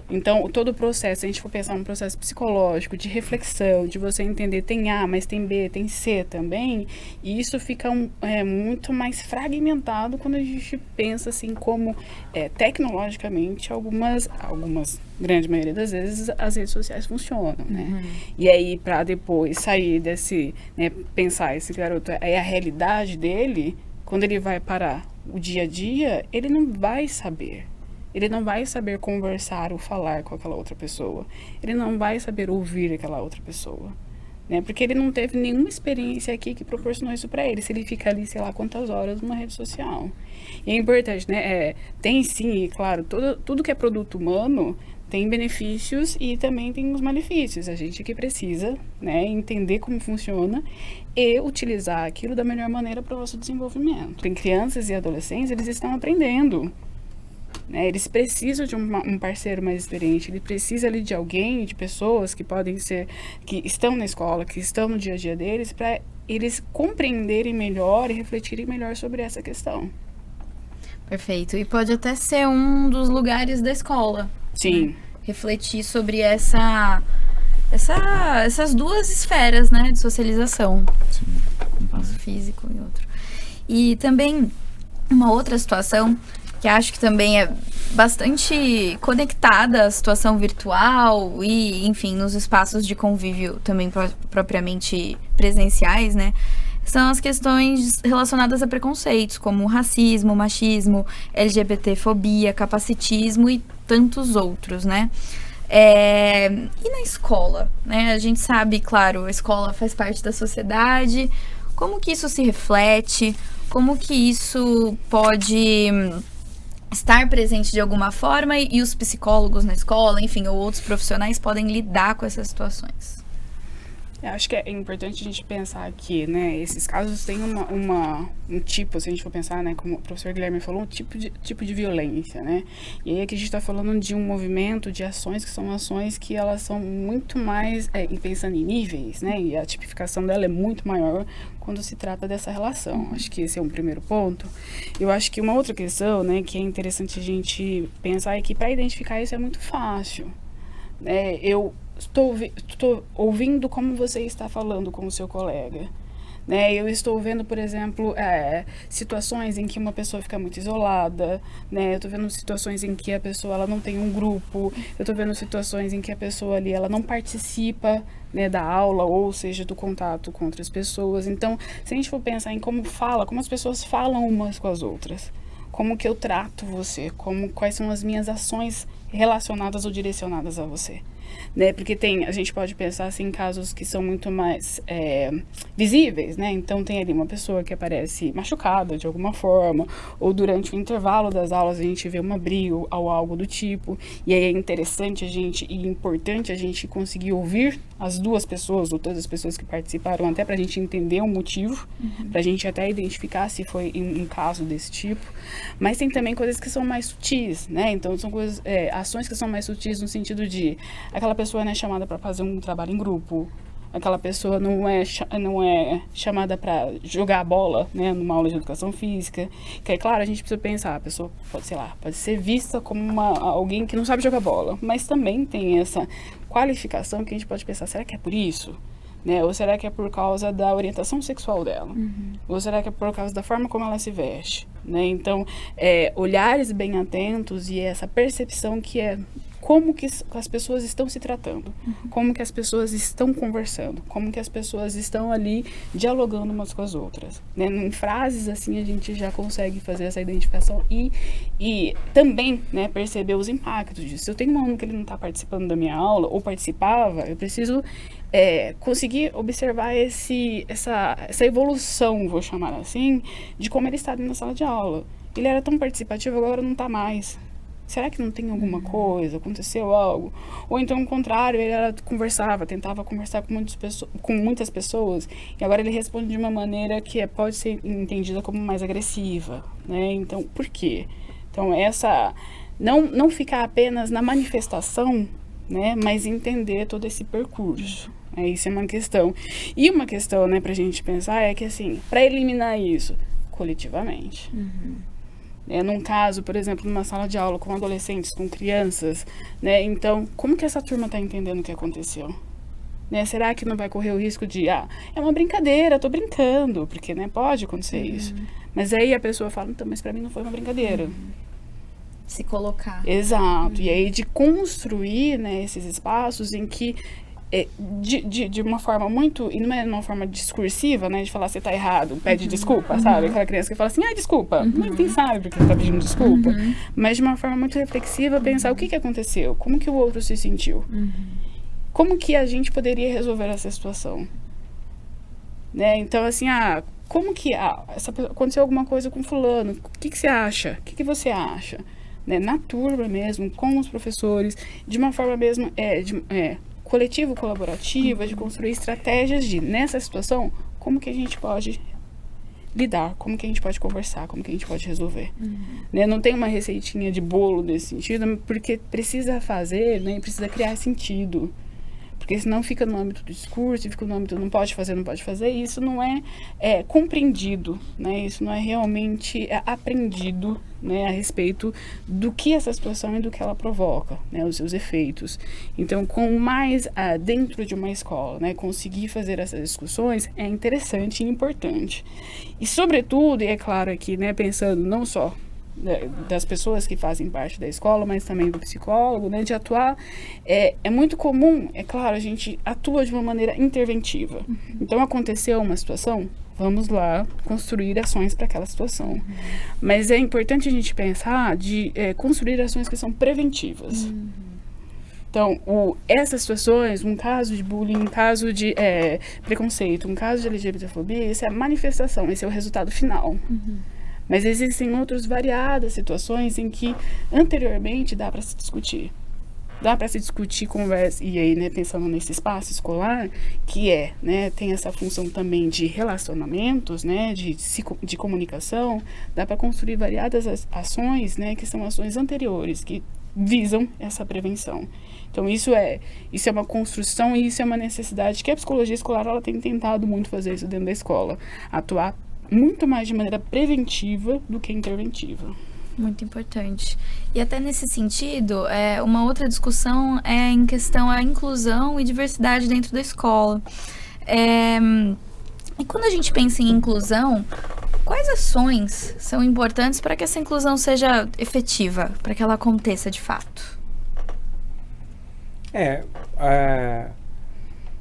S3: Então, todo o processo, se a gente for pensar um processo psicológico, de reflexão, de você entender tem A, mas tem B, tem C também, e isso fica muito mais fragmentado quando a gente pensa assim como tecnologicamente algumas, grande maioria das vezes, as redes sociais funcionam, né? E aí, para depois sair desse, né, pensar esse garoto é a realidade dele, quando ele vai para o dia a dia, ele não vai saber. Ele não vai saber conversar ou falar com aquela outra pessoa. Ele não vai saber ouvir aquela outra pessoa. Né? Porque ele não teve nenhuma experiência aqui que proporcionou isso para ele. Se ele fica ali, sei lá, quantas horas numa rede social. E é importante, né? Tem sim, claro, tudo que é produto humano tem benefícios e também tem os malefícios. A gente que precisa, né, entender como funciona e utilizar aquilo da melhor maneira para o nosso desenvolvimento. Tem crianças e adolescentes, eles estão aprendendo. Né, eles precisam de um parceiro mais experiente, ele precisa ali de alguém, de pessoas que podem ser, que estão na escola, que estão no dia a dia deles, para eles compreenderem melhor e refletirem melhor sobre essa questão.
S1: Perfeito. E pode até ser um dos lugares da escola.
S3: Sim.
S1: Né? Refletir sobre essas duas esferas, né, de socialização.
S2: Sim.
S1: Espaço físico e outro. E também uma outra situação que acho que também é bastante conectada à situação virtual e, enfim, nos espaços de convívio também propriamente presenciais, né? São as questões relacionadas a preconceitos, como racismo, machismo, LGBTfobia, capacitismo e tantos outros, né? E na escola, né? A gente sabe, claro, a escola faz parte da sociedade. Como que isso se reflete? Como que isso pode estar presente de alguma forma e os psicólogos na escola, enfim, ou outros profissionais podem lidar com essas situações?
S3: Eu acho que é importante a gente pensar aqui, né, esses casos têm um tipo, se a gente for pensar, né, como o professor Guilherme falou, um tipo de violência, né, e aí aqui a gente está falando de um movimento, de ações que são ações que elas são muito mais, pensando em níveis, né, e a tipificação dela é muito maior quando se trata dessa relação. Acho que esse é um primeiro ponto. Eu acho que uma outra questão, né, que é interessante a gente pensar é que para identificar isso é muito fácil, né, eu estou ouvindo como você está falando com o seu colega, né? Eu estou vendo, por exemplo, situações em que uma pessoa fica muito isolada, né? Eu estou vendo situações em que a pessoa ela não tem um grupo, eu estou vendo situações em que a pessoa ali ela não participa, né, da aula, ou seja, do contato com outras pessoas. Então, se a gente for pensar em como as pessoas falam umas com as outras, como que eu trato você, quais são as minhas ações relacionadas ou direcionadas a você. Né? Porque a gente pode pensar assim, em casos que são muito mais visíveis, né? Então tem ali uma pessoa que aparece machucada de alguma forma, ou durante o intervalo das aulas a gente vê uma briga ou algo do tipo, e aí é interessante e importante a gente conseguir ouvir as duas pessoas, ou todas as pessoas que participaram, até pra gente entender o motivo, pra gente até identificar se foi um caso desse tipo. Mas tem também coisas que são mais sutis, né? Então são coisas, ações que são mais sutis no sentido de aquela pessoa não é chamada para fazer um trabalho em grupo, aquela pessoa não é chamada para jogar a bola, né, numa aula de educação física, que é claro, a gente precisa pensar, a pessoa pode ser vista como alguém que não sabe jogar bola, mas também tem essa qualificação que a gente pode pensar, será que é por isso? Né? Ou será que é por causa da orientação sexual dela? Ou será que é por causa da forma como ela se veste? Né? Então, olhares bem atentos e essa percepção que é como que as pessoas estão se tratando, como que as pessoas estão conversando, como que as pessoas estão ali dialogando umas com as outras. Né? Em frases assim a gente já consegue fazer essa identificação e também, né, perceber os impactos disso. Se eu tenho um aluno que ele não está participando da minha aula ou participava, eu preciso conseguir observar essa evolução, vou chamar assim, de como ele está dentro da sala de aula. Ele era tão participativo, agora não está mais. Será que não tem alguma coisa? Aconteceu algo? Ou então, ao contrário, ele tentava conversar com muitas pessoas, e agora ele responde de uma maneira que pode ser entendida como mais agressiva, né? Então, por quê? Então, não ficar apenas na manifestação, né? Mas entender todo esse percurso. Isso é uma questão. E uma questão, né, pra gente pensar é que, assim, para eliminar isso, coletivamente. né? Num caso, por exemplo, numa sala de aula com adolescentes, com crianças, né? Então, como que essa turma está entendendo o que aconteceu? Né? Será que não vai correr o risco de, é uma brincadeira, tô brincando, porque, né, pode acontecer isso. Mas aí a pessoa fala, então, mas para mim não foi uma brincadeira.
S1: Se colocar.
S3: Exato. E aí de construir, né, esses espaços em que de uma forma muito, e não é uma forma discursiva, né, de falar você tá errado, pede desculpa, sabe? Aquela criança que fala assim, desculpa, ninguém sabe porque você tá pedindo desculpa. Mas de uma forma muito reflexiva, pensar o que aconteceu, como que o outro se sentiu, como que a gente poderia resolver essa situação, né? Então, assim, como que aconteceu alguma coisa com fulano, o que você acha? O que você acha? Né? Na turma mesmo, com os professores, de uma forma mesmo, coletivo, colaborativa, de construir estratégias nessa situação, como que a gente pode lidar, como que a gente pode conversar, como que a gente pode resolver. Né? Não tem uma receitinha de bolo nesse sentido, porque precisa fazer, né? Precisa criar sentido. Porque senão fica no âmbito do discurso, fica no âmbito não pode fazer, e isso não é compreendido, né? Isso não é realmente aprendido, né, a respeito do que essa situação e do que ela provoca, né, os seus efeitos. Então, com mais dentro de uma escola, né, conseguir fazer essas discussões é interessante e importante. E, sobretudo, e é claro aqui, né, pensando não só das pessoas que fazem parte da escola, mas também do psicólogo, né, de atuar, é muito comum, é claro, a gente atua de uma maneira interventiva. Então, aconteceu uma situação, vamos lá construir ações para aquela situação. Mas é importante a gente pensar de construir ações que são preventivas. Então, essas situações, um caso de bullying, um caso de preconceito, um caso de LGBTfobia, isso é a manifestação, esse é o resultado final. Mas existem outras variadas situações em que, anteriormente, dá para se discutir. Dá para se discutir, conversa, e aí, né, pensando nesse espaço escolar, que né, tem essa função também de relacionamentos, né, de comunicação, dá para construir variadas ações, né, que são ações anteriores, que visam essa prevenção. Então, isso é uma construção e isso é uma necessidade que a psicologia escolar ela tem tentado muito fazer isso dentro da escola, atuar muito mais de maneira preventiva do que interventiva.
S1: Muito importante. E até nesse sentido, uma outra discussão é em questão à inclusão e diversidade dentro da escola. E quando a gente pensa em inclusão, quais ações são importantes para que essa inclusão seja efetiva, para que ela aconteça de fato?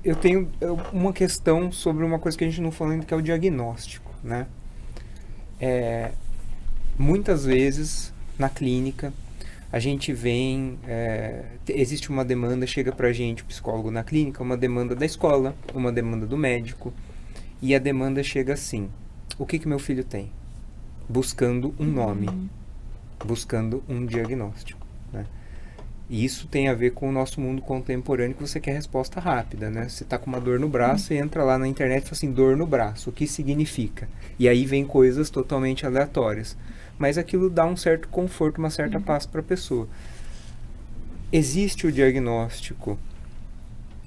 S4: Eu tenho uma questão sobre uma coisa que a gente não falou ainda, que é o diagnóstico, né? Muitas vezes, na clínica, a gente vem, existe uma demanda, chega pra gente, o psicólogo na clínica, uma demanda da escola, uma demanda do médico, e a demanda chega assim, o que meu filho tem? Buscando um nome, buscando um diagnóstico, né? E isso tem a ver com o nosso mundo contemporâneo, que você quer resposta rápida, né? Você tá com uma dor no braço e entra lá na internet e fala assim, dor no braço, o que significa? E aí vem coisas totalmente aleatórias. Mas aquilo dá um certo conforto, uma certa paz para a pessoa. Existe o diagnóstico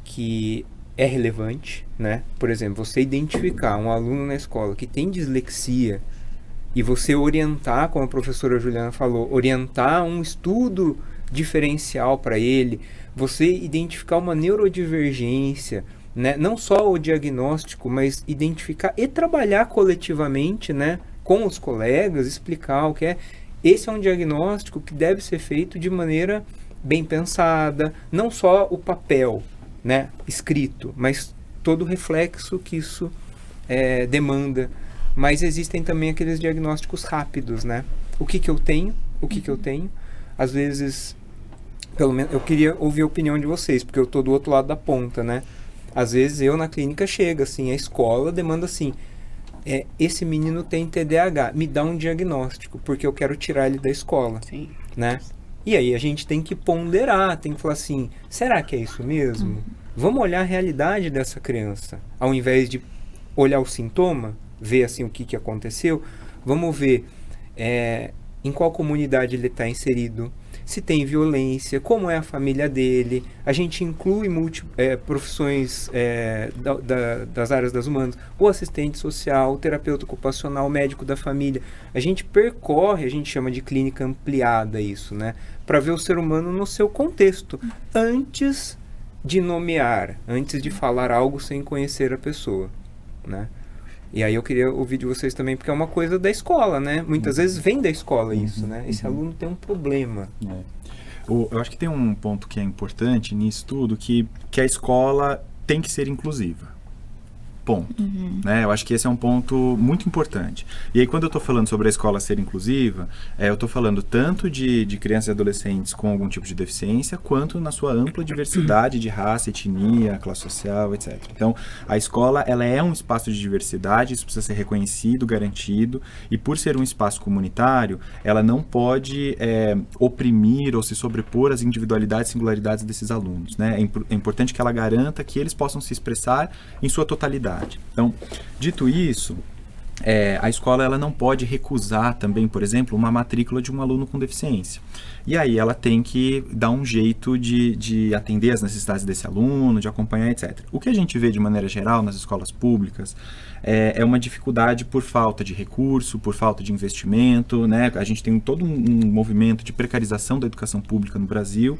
S4: que é relevante, né? Por exemplo, você identificar um aluno na escola que tem dislexia e você orientar, como a professora Juliana falou, orientar um estudo diferencial para ele, você identificar uma neurodivergência, né? Não só o diagnóstico, mas identificar e trabalhar coletivamente, né? Com os colegas, explicar o que é. Esse é um diagnóstico que deve ser feito de maneira bem pensada, não só o papel, né? Escrito, mas todo o reflexo que isso demanda. Mas existem também aqueles diagnósticos rápidos, né? O que eu tenho? O que eu tenho? Às vezes, pelo menos, eu queria ouvir a opinião de vocês, porque eu tô do outro lado da ponta, né? Às vezes eu na clínica chega, assim, a escola demanda assim, esse menino tem TDAH, me dá um diagnóstico, porque eu quero tirar ele da escola.
S3: Sim.
S4: Né? E aí a gente tem que ponderar, tem que falar assim, será que é isso mesmo? Vamos olhar a realidade dessa criança, ao invés de olhar o sintoma, ver assim o que aconteceu, vamos ver em qual comunidade ele está inserido, se tem violência, como é a família dele. A gente inclui profissões das áreas das humanas, o assistente social, o terapeuta ocupacional, o médico da família. A gente percorre, a gente chama de clínica ampliada isso, né? Para ver o ser humano no seu contexto, antes de nomear, antes de falar algo sem conhecer a pessoa, né? E aí eu queria ouvir de vocês também, porque é uma coisa da escola, né? Muitas vezes vem da escola isso, né? Esse aluno tem um problema.
S2: Eu acho que tem um ponto que é importante nisso tudo, que a escola tem que ser inclusiva. Ponto. Né? Eu acho que esse é um ponto muito importante. E aí, quando eu estou falando sobre a escola ser inclusiva, eu estou falando tanto de crianças e adolescentes com algum tipo de deficiência, quanto na sua ampla diversidade de raça, etnia, classe social, etc. Então, a escola, ela é um espaço de diversidade, isso precisa ser reconhecido, garantido, e por ser um espaço comunitário, ela não pode oprimir ou se sobrepor às individualidades e singularidades desses alunos. Né? É importante que ela garanta que eles possam se expressar em sua totalidade. Então, dito isso, a escola ela não pode recusar também, por exemplo, uma matrícula de um aluno com deficiência. E aí ela tem que dar um jeito de atender as necessidades desse aluno, de acompanhar, etc. O que a gente vê de maneira geral nas escolas públicas é uma dificuldade por falta de recurso, por falta de investimento, né? A gente tem todo um movimento de precarização da educação pública no Brasil,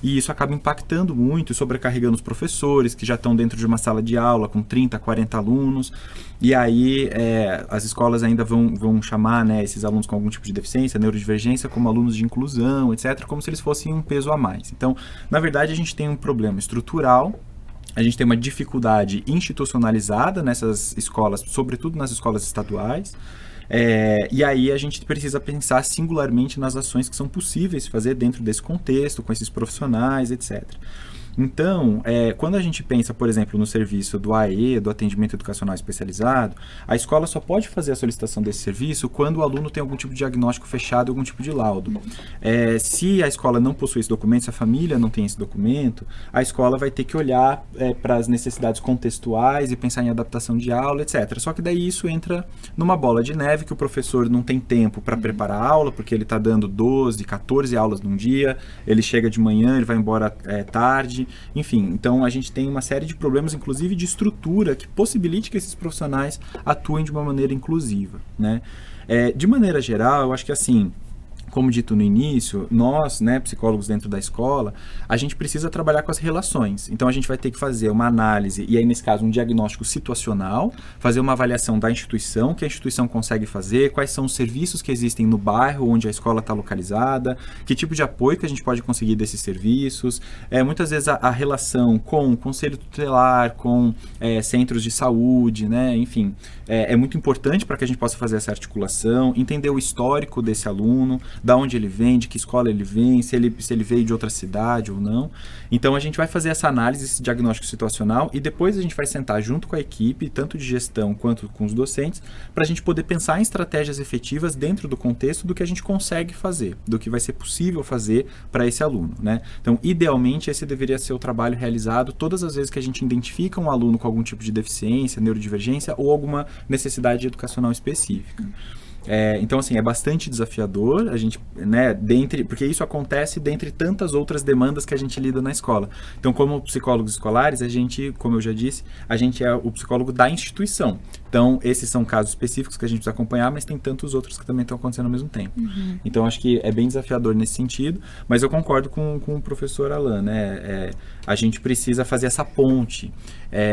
S2: e isso acaba impactando muito, sobrecarregando os professores que já estão dentro de uma sala de aula com 30, 40 alunos, e aí as escolas ainda vão chamar, né, esses alunos com algum tipo de deficiência, neurodivergência, como alunos de inclusão, etc., como se eles fossem um peso a mais. Então, na verdade, a gente tem um problema estrutural, a gente tem uma dificuldade institucionalizada nessas escolas, sobretudo nas escolas estaduais, e aí a gente precisa pensar singularmente nas ações que são possíveis fazer dentro desse contexto, com esses profissionais, etc. Então, quando a gente pensa, por exemplo, no serviço do AE, do Atendimento Educacional Especializado, a escola só pode fazer a solicitação desse serviço quando o aluno tem algum tipo de diagnóstico fechado, algum tipo de laudo. Se a escola não possui esse documento, se a família não tem esse documento, a escola vai ter que olhar para as necessidades contextuais e pensar em adaptação de aula, etc. Só que daí isso entra numa bola de neve que o professor não tem tempo para preparar a aula, porque ele está dando 12, 14 aulas num dia, ele chega de manhã, ele vai embora tarde. Enfim, então a gente tem uma série de problemas, inclusive de estrutura, que possibilite que esses profissionais atuem de uma maneira inclusiva, né? De maneira geral, eu acho que assim, como dito no início, nós, né, psicólogos dentro da escola, a gente precisa trabalhar com as relações. Então, a gente vai ter que fazer uma análise, e aí, nesse caso, um diagnóstico situacional, fazer uma avaliação da instituição, que a instituição consegue fazer, quais são os serviços que existem no bairro onde a escola está localizada, que tipo de apoio que a gente pode conseguir desses serviços. Muitas vezes, a relação com o conselho tutelar, com centros de saúde, né, enfim, é muito importante para que a gente possa fazer essa articulação, entender o histórico desse aluno, da onde ele vem, de que escola ele vem, se ele veio de outra cidade ou não. Então a gente vai fazer essa análise, esse diagnóstico situacional, e depois a gente vai sentar junto com a equipe, tanto de gestão quanto com os docentes, para a gente poder pensar em estratégias efetivas dentro do contexto do que a gente consegue fazer, do que vai ser possível fazer para esse aluno, né? Então, idealmente, esse deveria ser o trabalho realizado todas as vezes que a gente identifica um aluno com algum tipo de deficiência, neurodivergência ou alguma necessidade educacional específica. Então, assim, é bastante desafiador, a gente, né, porque isso acontece dentre tantas outras demandas que a gente lida na escola. Então, como psicólogos escolares, a gente, como eu já disse, a gente é o psicólogo da instituição. Então, esses são casos específicos que a gente precisa acompanhar, mas tem tantos outros que também estão acontecendo ao mesmo tempo. Então, acho que é bem desafiador nesse sentido, mas eu concordo com o professor Alan, né? A gente precisa fazer essa ponte.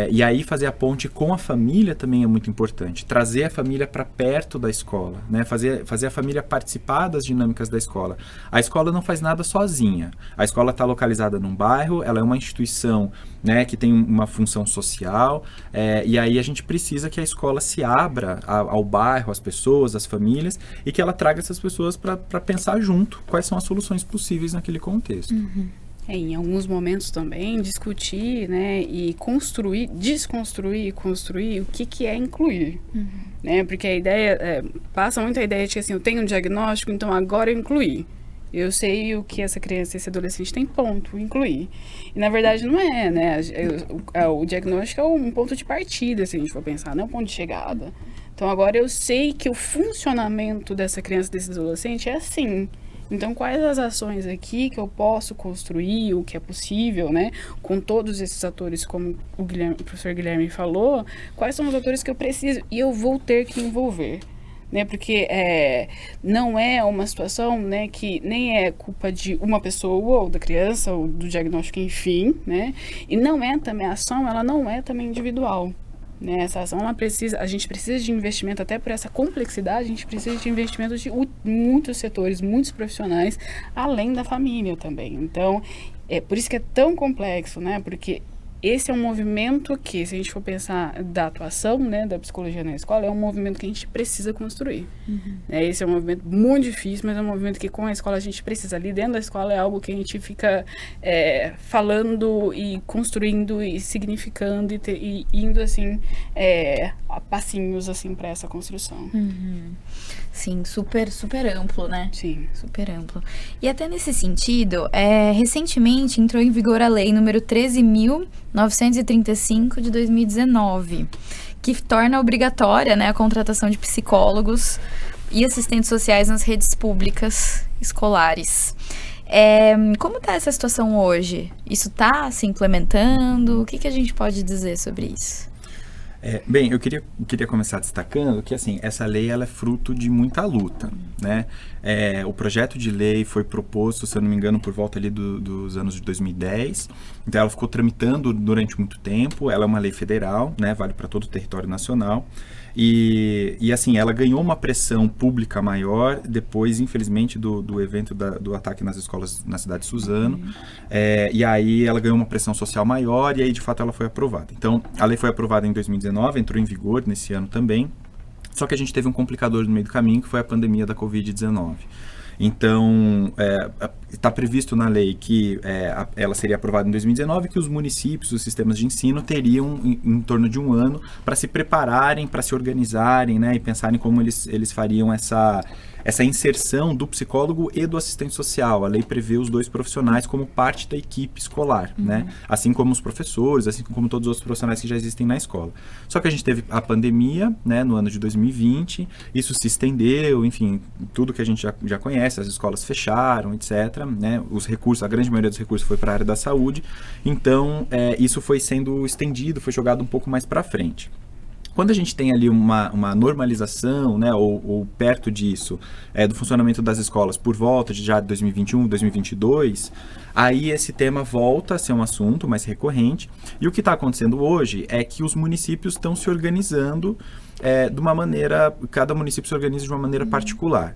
S2: E aí, fazer a ponte com a família também é muito importante. Trazer a família para perto da escola, né? Fazer a família participar das dinâmicas da escola. A escola não faz nada sozinha. A escola está localizada num bairro, ela é uma instituição, né, que tem uma função social, e aí a gente precisa que a escola se abra ao bairro, às pessoas, às famílias, e que ela traga essas pessoas para pensar junto quais são as soluções possíveis naquele contexto.
S3: Em alguns momentos também, discutir, né, e desconstruir e construir o que é incluir. Né? Porque a ideia, passa muito a ideia de que assim, eu tenho um diagnóstico, então agora eu incluí. Eu sei o que essa criança, esse adolescente tem, ponto, incluir. E na verdade não é, né? O diagnóstico é um ponto de partida, se a gente for pensar, não é um ponto de chegada. Então agora eu sei que o funcionamento dessa criança, desse adolescente é assim. Então, quais as ações aqui que eu posso construir, o que é possível, né? Com todos esses atores, como o professor Guilherme falou, quais são os atores que eu preciso e eu vou ter que envolver? Né, porque não é uma situação, né, que nem é culpa de uma pessoa ou da criança ou do diagnóstico, enfim, né, e não é também a ação, ela não é também individual, né, essa ação a gente precisa de investimento, até por essa complexidade, a gente precisa de investimento de muitos setores, muitos profissionais, além da família também. Então, é por isso que é tão complexo, né, porque esse é um movimento que, se a gente for pensar da atuação, né, da psicologia na escola, é um movimento que a gente precisa construir. Esse é um movimento muito difícil, mas é um movimento que com a escola a gente precisa. Ali dentro da escola é algo que a gente fica falando e construindo e significando e indo assim a passinhos assim para essa construção.
S1: Sim, super amplo, né?
S3: Sim.
S1: Super amplo. E até nesse sentido, recentemente entrou em vigor a lei número 13.935 de 2019, que torna obrigatória, né, a contratação de psicólogos e assistentes sociais nas redes públicas escolares. Como está essa situação hoje? Isso está se implementando? O que a gente pode dizer sobre isso?
S2: Bem, eu queria começar destacando que, assim, essa lei ela é fruto de muita luta, né? O projeto de lei foi proposto, se eu não me engano, por volta ali dos anos de 2010. Então, ela ficou tramitando durante muito tempo. Ela é uma lei federal, né? Vale para todo o território nacional. E assim, ela ganhou uma pressão pública maior depois, infelizmente, do evento do ataque nas escolas na cidade de Suzano. E aí ela ganhou uma pressão social maior e aí, de fato, ela foi aprovada. Então, a lei foi aprovada em 2019, entrou em vigor nesse ano também. Só que a gente teve um complicador no meio do caminho, que foi a pandemia da Covid-19. Então, está previsto na lei que ela seria aprovada em 2019, que os municípios, os sistemas de ensino, teriam em torno de um ano para se prepararem, para se organizarem, né, e pensarem como eles fariam essa inserção do psicólogo e do assistente social. A lei prevê os dois profissionais como parte da equipe escolar, né? Assim como os professores, assim como todos os outros profissionais que já existem na escola. Só que a gente teve a pandemia, né, no ano de 2020, isso se estendeu, enfim, tudo que a gente já conhece, as escolas fecharam, etc., né? Os recursos, a grande maioria dos recursos foi para a área da saúde, então isso foi sendo estendido, foi jogado um pouco mais para frente. Quando a gente tem ali uma normalização, né, ou perto disso, do funcionamento das escolas por volta de já 2021, 2022, aí esse tema volta a ser um assunto mais recorrente. E o que está acontecendo hoje é que os municípios estão se organizando de uma maneira, cada município se organiza de uma maneira particular.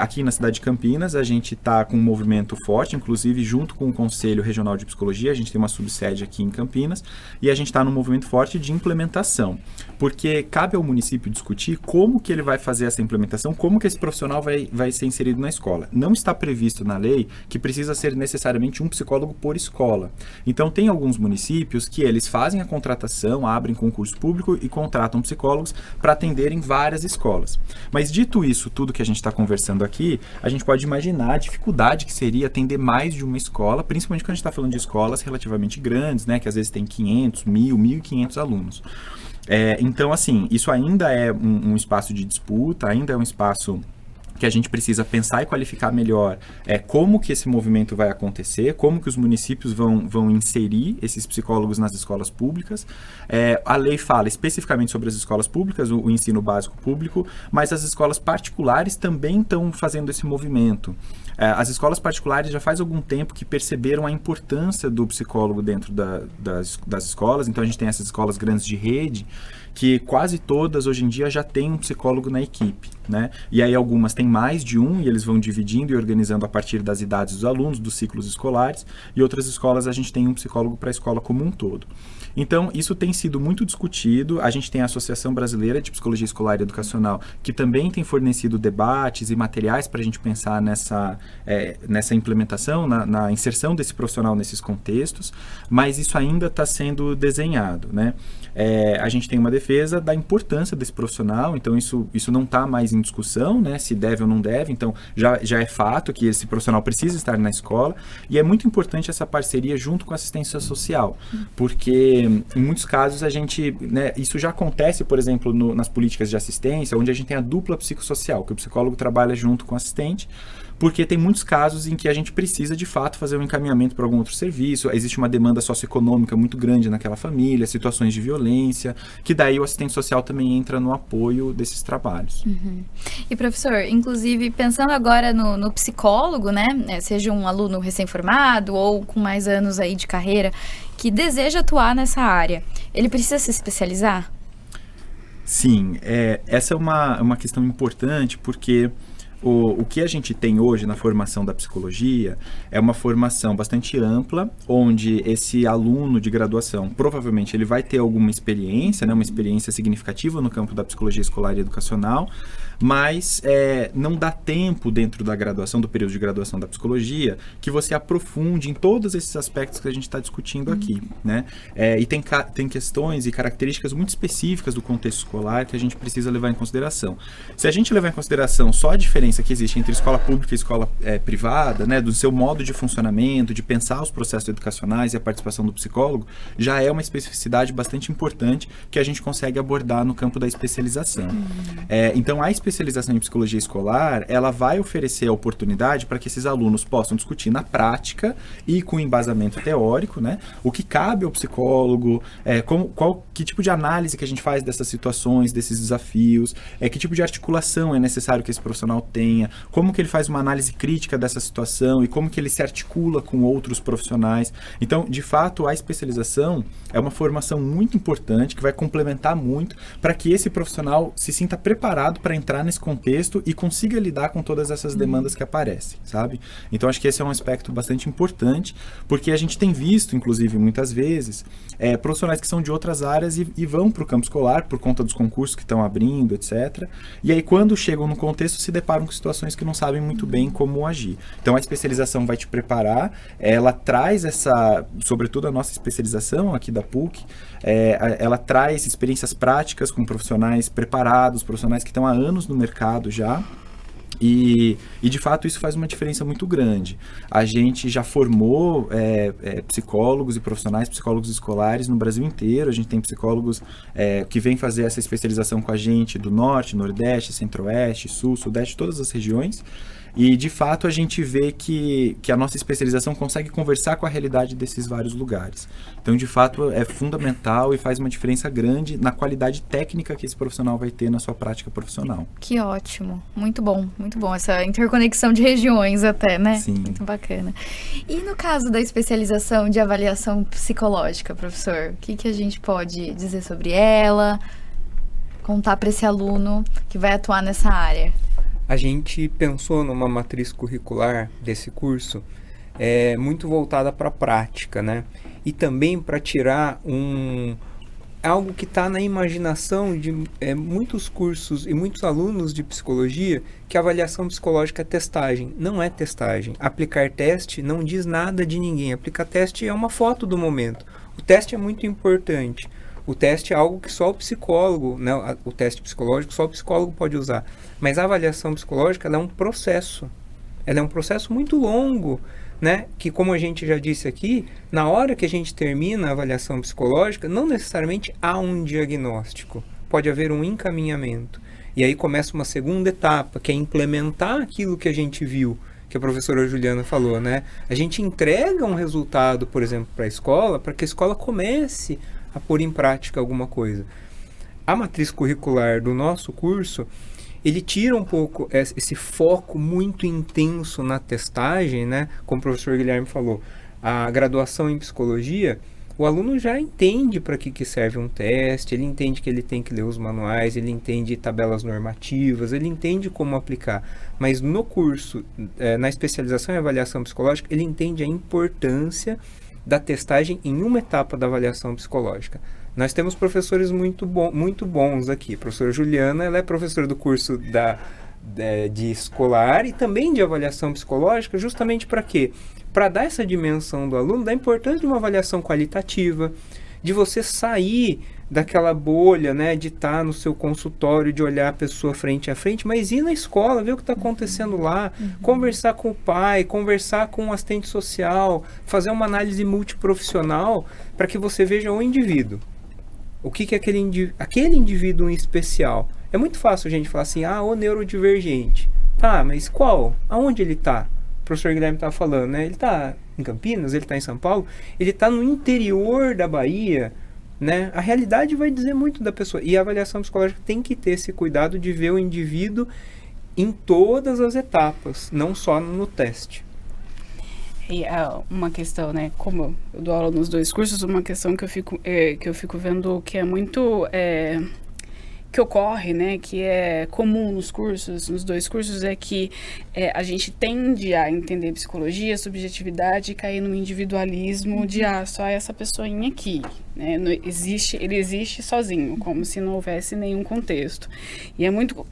S2: Aqui na cidade de Campinas, a gente está com um movimento forte, inclusive junto com o Conselho Regional de Psicologia, a gente tem uma subsede aqui em Campinas, e a gente está num movimento forte de implementação, porque cabe ao município discutir como que ele vai fazer essa implementação, como que esse profissional vai ser inserido na escola. Não está previsto na lei que precisa ser necessariamente um psicólogo por escola. Então, tem alguns municípios que eles fazem a contratação, abrem concurso público e contratam psicólogos para atenderem várias escolas. Mas dito isso, tudo que a gente está conversando aqui, a gente pode imaginar a dificuldade que seria atender mais de uma escola, principalmente quando a gente está falando de escolas relativamente grandes, né, que às vezes tem 500, 1.000, 1.500 alunos. Então, assim, isso ainda é um espaço de disputa, ainda é um espaço que a gente precisa pensar e qualificar melhor como que esse movimento vai acontecer, como que os municípios vão inserir esses psicólogos nas escolas públicas. A lei fala especificamente sobre as escolas públicas, o ensino básico público, mas as escolas particulares também estão fazendo esse movimento. As escolas particulares já faz algum tempo que perceberam a importância do psicólogo dentro das escolas, então a gente tem essas escolas grandes de rede, que quase todas hoje em dia já tem um psicólogo na equipe, né? E aí algumas têm mais de um e eles vão dividindo e organizando a partir das idades dos alunos, dos ciclos escolares, e outras escolas a gente tem um psicólogo para a escola como um todo. Então, isso tem sido muito discutido. A gente tem a Associação Brasileira de Psicologia Escolar e Educacional, que também tem fornecido debates e materiais para a gente pensar nessa implementação, na inserção desse profissional nesses contextos, mas isso ainda está sendo desenhado, né? A gente tem uma defesa da importância desse profissional, então isso não está mais em discussão, né, se deve ou não deve, então já é fato que esse profissional precisa estar na escola, e é muito importante essa parceria junto com a assistência social, porque em muitos casos né, isso já acontece, por exemplo, nas políticas de assistência, onde a gente tem a dupla psicossocial, que o psicólogo trabalha junto com o assistente, porque tem muitos casos em que a gente precisa, de fato, fazer um encaminhamento para algum outro serviço, existe uma demanda socioeconômica muito grande naquela família, situações de violência, que daí o assistente social também entra no apoio desses trabalhos.
S1: E, professor, inclusive, pensando agora no psicólogo, né, seja um aluno recém-formado ou com mais anos aí de carreira, que deseja atuar nessa área, ele precisa se especializar?
S2: Sim, essa é uma questão importante, porque o que a gente tem hoje na formação da psicologia é uma formação bastante ampla, onde esse aluno de graduação, provavelmente ele vai ter alguma experiência, né, uma experiência significativa no campo da psicologia escolar e educacional, mas não dá tempo dentro da graduação, do período de graduação da psicologia, que você aprofunde em todos esses aspectos que a gente está discutindo aqui, né? E tem questões e características muito específicas do contexto escolar que a gente precisa levar em consideração. Se a gente levar em consideração só a diferença que existe entre escola pública e escola privada, né, do seu modo de funcionamento, de pensar os processos educacionais e a participação do psicólogo, já é uma especificidade bastante importante que a gente consegue abordar no campo da especialização. Então, a especialização em psicologia escolar, ela vai oferecer a oportunidade para que esses alunos possam discutir na prática e com embasamento teórico, né, o que cabe ao psicólogo, que tipo de análise que a gente faz dessas situações, desses desafios, que tipo de articulação é necessário que esse profissional tenha, como que ele faz uma análise crítica dessa situação e como que ele se articula com outros profissionais. Então, de fato, a especialização é uma formação muito importante que vai complementar muito para que esse profissional se sinta preparado para entrar nesse contexto e consiga lidar com todas essas demandas que aparecem, sabe? Então, acho que esse é um aspecto bastante importante, porque a gente tem visto, inclusive, muitas vezes, profissionais que são de outras áreas e vão para o campo escolar por conta dos concursos que estão abrindo, etc. E aí, quando chegam no contexto, se deparam com situações que não sabem muito bem como agir. Então, a especialização vai te preparar, ela traz sobretudo a nossa especialização aqui da PUC, ela traz experiências práticas com profissionais preparados, profissionais que estão há anos no mercado já, e de fato isso faz uma diferença muito grande. A gente já formou psicólogos e profissionais, psicólogos escolares no Brasil inteiro. A gente tem psicólogos que vêm fazer essa especialização com a gente do Norte, Nordeste, Centro-Oeste, Sul, Sudeste, todas as regiões. E, de fato, a gente vê que a nossa especialização consegue conversar com a realidade desses vários lugares. Então, de fato, é fundamental e faz uma diferença grande na qualidade técnica que esse profissional vai ter na sua prática profissional.
S1: Que ótimo. Muito bom, muito bom. Essa interconexão de regiões até, né?
S2: Sim.
S1: Muito bacana. E no caso da especialização de avaliação psicológica, professor, o que a gente pode dizer sobre ela? Contar para esse aluno que vai atuar nessa área?
S4: A gente pensou numa matriz curricular desse curso muito voltada para a prática, né? E também para tirar algo que está na imaginação de muitos cursos e muitos alunos de psicologia, que a avaliação psicológica é testagem. Não é testagem. Aplicar teste não diz nada de ninguém. Aplicar teste é uma foto do momento. O teste é muito importante. O teste é algo que só o psicólogo, né, o teste psicológico, só o psicólogo pode usar. Mas a avaliação psicológica, ela é um processo. Ela é um processo muito longo, né? Que, como a gente já disse aqui, na hora que a gente termina a avaliação psicológica, não necessariamente há um diagnóstico. Pode haver um encaminhamento. E aí começa uma segunda etapa, que é implementar aquilo que a gente viu, que a professora Juliana falou, né? A gente entrega um resultado, por exemplo, para a escola, para que a escola comece a pôr em prática alguma coisa. A matriz curricular do nosso curso, ele tira um pouco esse foco muito intenso na testagem, né? Como o professor Guilherme falou, a graduação em psicologia, o aluno já entende para que serve um teste, ele entende que ele tem que ler os manuais, ele entende tabelas normativas, ele entende como aplicar. Mas no curso, na especialização em avaliação psicológica, ele entende a importância da testagem em uma etapa da avaliação psicológica. Nós temos professores muito bons aqui. A professora Juliana, ela é professora do curso de escolar e também de avaliação psicológica, justamente para quê? Para dar essa dimensão do aluno, da importância de uma avaliação qualitativa, de você sair daquela bolha, né, de estar no seu consultório, de olhar a pessoa frente a frente, mas ir na escola, ver o que está acontecendo lá, conversar com o pai, conversar com o assistente social, fazer uma análise multiprofissional para que você veja o indivíduo. O que é aquele indivíduo em especial. É muito fácil a gente falar assim, o neurodivergente. Tá, mas qual? Aonde ele está? O professor Guilherme estava falando, né? Ele está em Campinas, ele está em São Paulo, ele está no interior da Bahia, né? A realidade vai dizer muito da pessoa. E a avaliação psicológica tem que ter esse cuidado de ver o indivíduo em todas as etapas, não só no teste.
S3: E uma questão, né? Como eu dou aula nos 2 cursos, uma questão que eu fico vendo que é muito... que ocorre, né, que é comum nos 2 cursos, é que a gente tende a entender psicologia, subjetividade e cair no individualismo de, só essa pessoinha aqui, né, ele existe sozinho, como se não houvesse nenhum contexto. E é muito,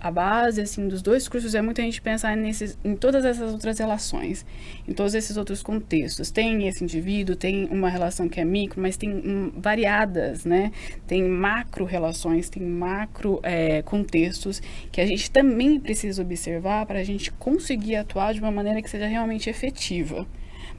S3: a base, assim, dos 2 cursos é muito a gente pensar em todas essas outras relações, em todos esses outros contextos. Tem esse indivíduo, tem uma relação que é micro, mas tem variadas, né, tem macro relações, tem macro contextos que a gente também precisa observar para a gente conseguir atuar de uma maneira que seja realmente efetiva.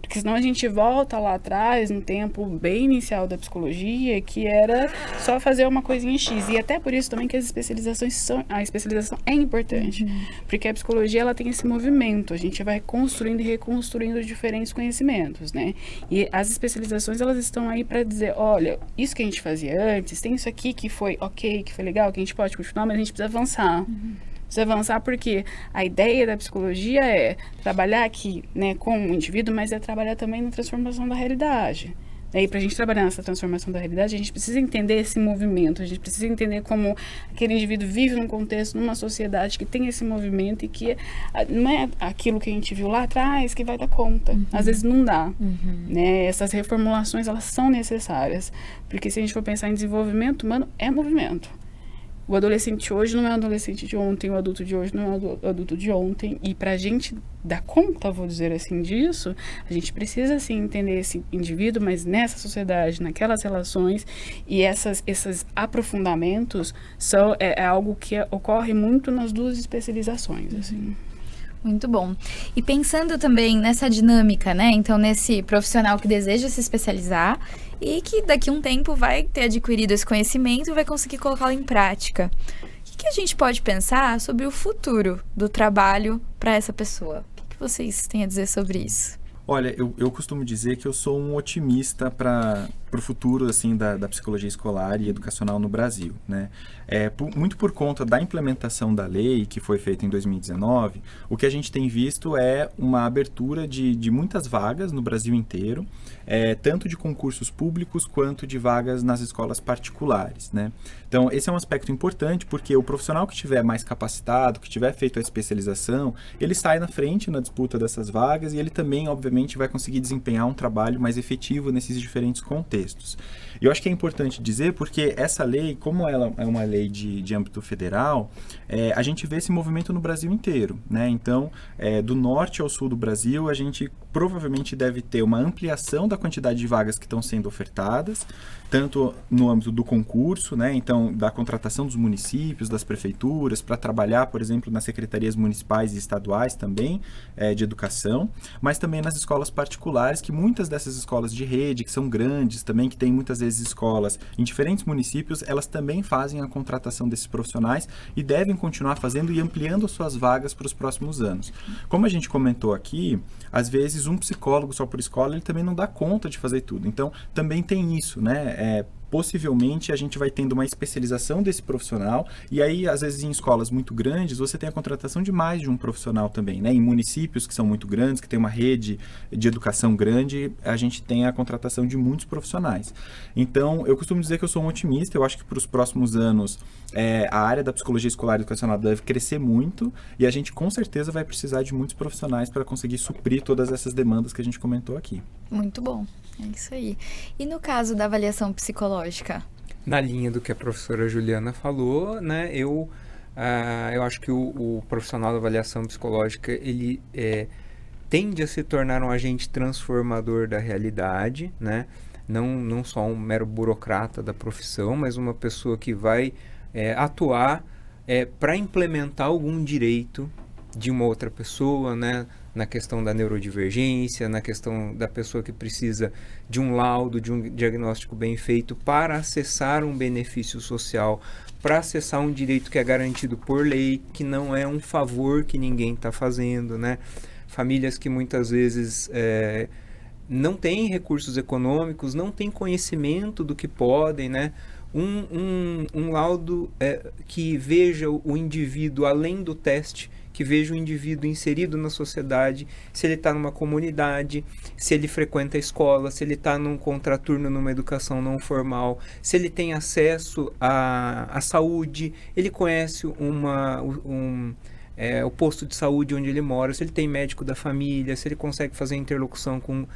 S3: Porque senão a gente volta lá atrás, no tempo bem inicial da psicologia, que era só fazer uma coisinha X. E até por isso também que a especialização é importante. Porque a psicologia, ela tem esse movimento. A gente vai construindo e reconstruindo diferentes conhecimentos, né? E as especializações, elas estão aí para dizer, olha, isso que a gente fazia antes, tem isso aqui que foi ok, que foi legal, que a gente pode continuar, mas a gente precisa avançar. Precisa avançar porque a ideia da psicologia é trabalhar aqui, né, com o indivíduo, mas é trabalhar também na transformação da realidade. E para a gente trabalhar nessa transformação da realidade, a gente precisa entender esse movimento, a gente precisa entender como aquele indivíduo vive num contexto, numa sociedade que tem esse movimento e que não é aquilo que a gente viu lá atrás que vai dar conta. Às vezes não dá. Né? Essas reformulações, elas são necessárias, porque se a gente for pensar em desenvolvimento humano, é movimento. O adolescente hoje não é o adolescente de ontem, o adulto de hoje não é o adulto de ontem. E para a gente dar conta, vou dizer assim, disso, a gente precisa, assim, entender esse indivíduo, mas nessa sociedade, naquelas relações, e esses aprofundamentos é algo que ocorre muito nas 2 especializações, assim.
S1: Muito bom. E pensando também nessa dinâmica, né? Então, nesse profissional que deseja se especializar e que daqui a um tempo vai ter adquirido esse conhecimento e vai conseguir colocá-lo em prática. O que a gente pode pensar sobre o futuro do trabalho para essa pessoa? O que vocês têm a dizer sobre isso?
S2: Olha, eu costumo dizer que eu sou um otimista para o futuro assim, da psicologia escolar e educacional no Brasil, né? Muito por conta da implementação da lei que foi feita em 2019, o que a gente tem visto é uma abertura de muitas vagas no Brasil inteiro, tanto de concursos públicos quanto de vagas nas escolas particulares, né? Então, esse é um aspecto importante porque o profissional que estiver mais capacitado, que tiver feito a especialização, ele sai na frente na disputa dessas vagas e ele também, obviamente, vai conseguir desempenhar um trabalho mais efetivo nesses diferentes contextos. E eu acho que é importante dizer porque essa lei, como ela é uma lei de âmbito federal, a gente vê esse movimento no Brasil inteiro, né? Então, do norte ao sul do Brasil, a gente provavelmente deve ter uma ampliação da quantidade de vagas que estão sendo ofertadas, tanto no âmbito do concurso, né? Então, da contratação dos municípios, das prefeituras, para trabalhar, por exemplo, nas secretarias municipais e estaduais também, de educação, mas também nas escolas particulares, que muitas dessas escolas de rede, que são grandes também, que tem muitas vezes escolas em diferentes municípios, elas também fazem a contratação desses profissionais e devem continuar fazendo e ampliando suas vagas para os próximos anos. Como a gente comentou aqui, às vezes um psicólogo só por escola, ele também não dá conta de fazer tudo. Então, também tem isso, né? Possivelmente a gente vai tendo uma especialização desse profissional e aí, às vezes, em escolas muito grandes, você tem a contratação de mais de um profissional também, né? Em municípios que são muito grandes, que tem uma rede de educação grande, a gente tem a contratação de muitos profissionais. Então, eu costumo dizer que eu sou um otimista, eu acho que para os próximos anos a área da psicologia escolar e educacional deve crescer muito e a gente com certeza vai precisar de muitos profissionais para conseguir suprir todas essas demandas que a gente comentou aqui.
S1: Muito bom, é isso aí. E no caso da avaliação psicológica?
S4: Na linha do que a professora Juliana falou, né, eu acho que o profissional da avaliação psicológica, ele tende a se tornar um agente transformador da realidade, né? não só um mero burocrata da profissão, mas uma pessoa que vai atuar para implementar algum direito de uma outra pessoa, né? Na questão da neurodivergência, na questão da pessoa que precisa de um laudo, de um diagnóstico bem feito para acessar um benefício social, para acessar um direito que é garantido por lei, que não é um favor que ninguém está fazendo, né? Famílias que muitas vezes não têm recursos econômicos, não têm conhecimento do que podem, né? Um laudo que veja o indivíduo além do teste, que veja o indivíduo inserido na sociedade, se ele está numa comunidade, se ele frequenta a escola, se ele está num contraturno numa educação não formal, se ele tem acesso à saúde, ele conhece o posto de saúde onde ele mora, se ele tem médico da família, se ele consegue fazer interlocução com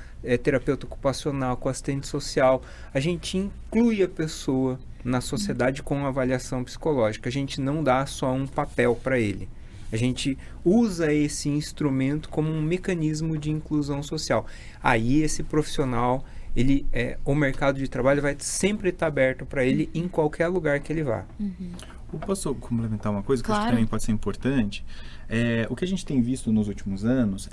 S4: terapeuta ocupacional, com assistente social. A gente inclui a pessoa na sociedade com avaliação psicológica. A gente não dá só um papel para ele. A gente usa esse instrumento como um mecanismo de inclusão social. Aí esse profissional, o mercado de trabalho vai sempre estar aberto para ele em qualquer lugar que ele vá.
S2: Eu posso complementar uma coisa que
S1: Claro.
S2: acho que também pode ser importante? O que a gente tem visto nos últimos anos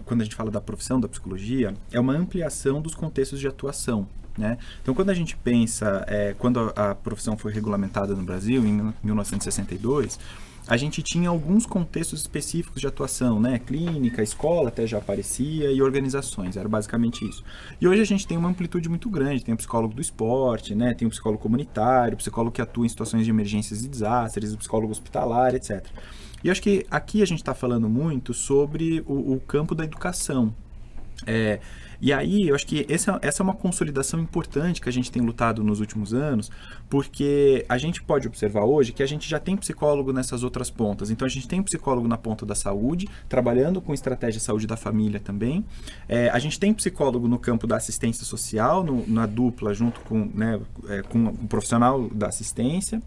S2: quando a gente fala da profissão da psicologia, é uma ampliação dos contextos de atuação, né? Então, quando a gente pensa, quando a profissão foi regulamentada no Brasil, em 1962, a gente tinha alguns contextos específicos de atuação, né? Clínica, escola até já aparecia e organizações, era basicamente isso. E hoje a gente tem uma amplitude muito grande, tem o psicólogo do esporte, né? Tem o psicólogo comunitário, o psicólogo que atua em situações de emergências e desastres, o psicólogo hospitalar, etc. E eu acho que aqui a gente está falando muito sobre o campo da educação. E aí, eu acho que essa é uma consolidação importante que a gente tem lutado nos últimos anos, porque a gente pode observar hoje que a gente já tem psicólogo nessas outras pontas. Então, a gente tem psicólogo na ponta da saúde, trabalhando com estratégia de saúde da família também. A gente tem psicólogo no campo da assistência social, na dupla, junto com o profissional da assistência.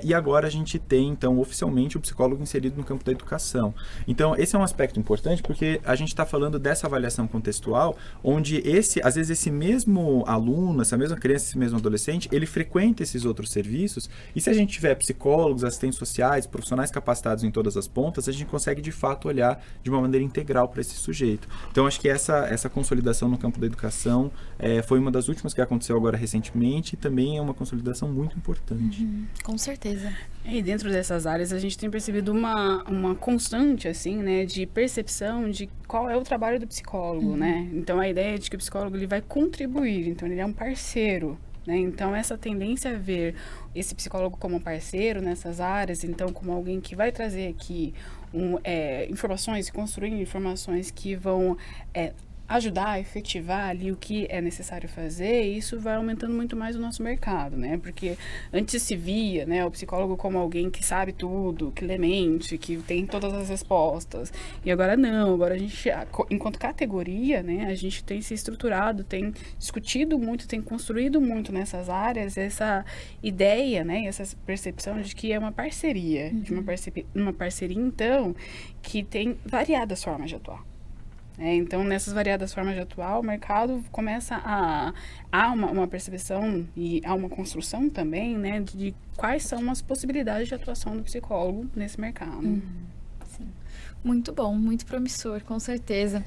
S2: E agora a gente tem, então, oficialmente, o psicólogo inserido no campo da educação. Então, esse é um aspecto importante, porque a gente está falando dessa avaliação contextual, onde às vezes esse mesmo aluno, essa mesma criança, esse mesmo adolescente, ele frequenta esses outros serviços, e se a gente tiver psicólogos, assistentes sociais, profissionais capacitados em todas as pontas, a gente consegue de fato olhar de uma maneira integral para esse sujeito. Então, acho que essa consolidação no campo da educação foi uma das últimas que aconteceu agora recentemente, e também é uma consolidação muito importante.
S1: Com certeza.
S3: E dentro dessas áreas a gente tem percebido uma constante, assim, né, de percepção de qual é o trabalho do psicólogo, né? Então, a ideia de que o psicólogo ele vai contribuir, então ele é um parceiro, né? Então, essa tendência a ver esse psicólogo como parceiro nessas áreas, então, como alguém que vai trazer aqui informações, construir informações que vão ajudar a efetivar ali o que é necessário fazer, e isso vai aumentando muito mais o nosso mercado, né? Porque antes se via, né, o psicólogo como alguém que sabe tudo, que lê mente, que tem todas as respostas. E agora não, agora a gente, enquanto categoria, né, a gente tem se estruturado, tem discutido muito, tem construído muito nessas áreas essa ideia, né, essa percepção de que é uma parceria, de uma parceria, então, que tem variadas formas de atuar. Então, nessas variadas formas de atuar, o mercado começa há uma percepção e há uma construção também, né, de quais são as possibilidades de atuação do psicólogo nesse mercado.
S1: Sim. Muito bom, muito promissor, com certeza.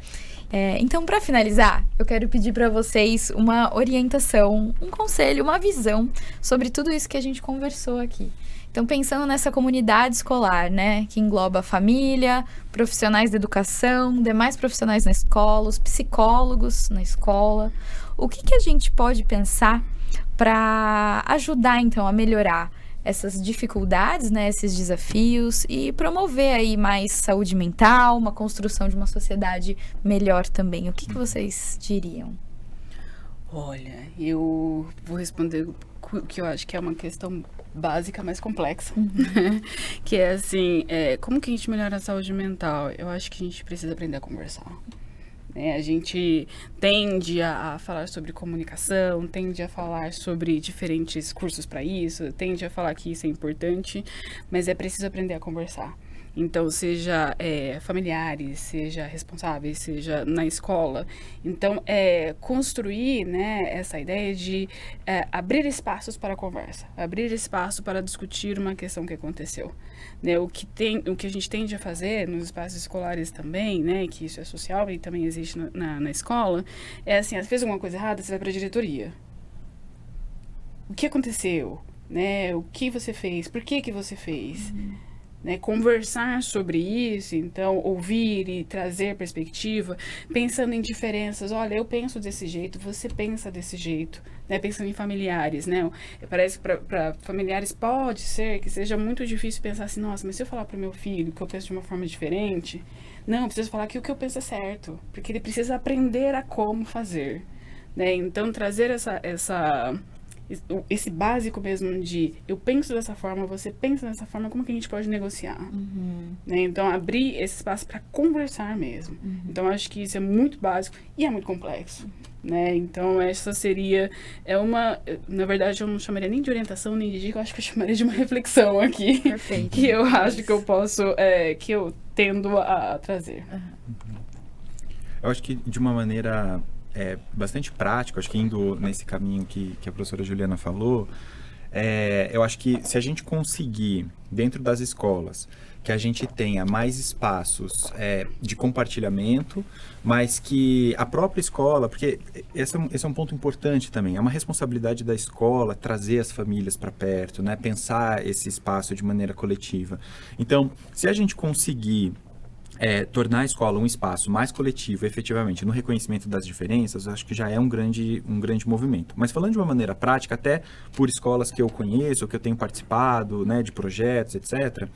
S1: Então, para finalizar, eu quero pedir para vocês uma orientação, um conselho, uma visão sobre tudo isso que a gente conversou aqui. Então, pensando nessa comunidade escolar, né, que engloba a família, profissionais da educação, demais profissionais na escola, os psicólogos na escola, o que a gente pode pensar para ajudar, então, a melhorar essas dificuldades, né, esses desafios, e promover aí mais saúde mental, uma construção de uma sociedade melhor também? O que vocês diriam?
S3: Olha, eu vou responder o que eu acho que é uma questão básica, mais complexa, que é assim, como que a gente melhora a saúde mental? Eu acho que a gente precisa aprender a conversar. A gente tende a falar sobre comunicação, tende a falar sobre diferentes cursos para isso, tende a falar que isso é importante, mas é preciso aprender a conversar. Então, seja familiares, seja responsáveis, seja na escola. Então, construir, né, essa ideia de abrir espaços para a conversa, abrir espaço para discutir uma questão que aconteceu. Né, o que a gente tende a fazer nos espaços escolares também, né, que isso é social e também existe na escola, é assim, você fez alguma coisa errada, você vai para a diretoria. O que aconteceu? Né, o que você fez? Por que você fez? Né, conversar sobre isso, então ouvir e trazer perspectiva, pensando em diferenças. Olha, eu penso desse jeito, você pensa desse jeito, né, pensando em familiares, né? Parece que para familiares pode ser que seja muito difícil pensar assim, nossa, mas se eu falar para o meu filho que eu penso de uma forma diferente, não, eu preciso falar que o que eu penso é certo, porque ele precisa aprender a como fazer, né? Então trazer esse básico mesmo de eu penso dessa forma, você pensa dessa forma, como que a gente pode negociar? Né? Então, abrir esse espaço para conversar mesmo. Então, acho que isso é muito básico e é muito complexo. Né? Então, essa seria... na verdade, eu não chamaria nem de orientação, nem de dica, eu acho que eu chamaria de uma reflexão aqui.
S1: Perfeito.
S3: Que eu acho que eu posso... que eu tendo a trazer.
S2: Eu acho que de uma maneira bastante prática, acho que indo nesse caminho que a professora Juliana falou, eu acho que se a gente conseguir, dentro das escolas, que a gente tenha mais espaços de compartilhamento, mas que a própria escola, porque esse é um ponto importante também, é uma responsabilidade da escola trazer as famílias para perto, né? Pensar esse espaço de maneira coletiva. Então, se a gente conseguir tornar a escola um espaço mais coletivo, efetivamente, no reconhecimento das diferenças, eu acho que já é um grande movimento. Mas falando de uma maneira prática, até por escolas que eu conheço, que eu tenho participado, né, de projetos, etc.,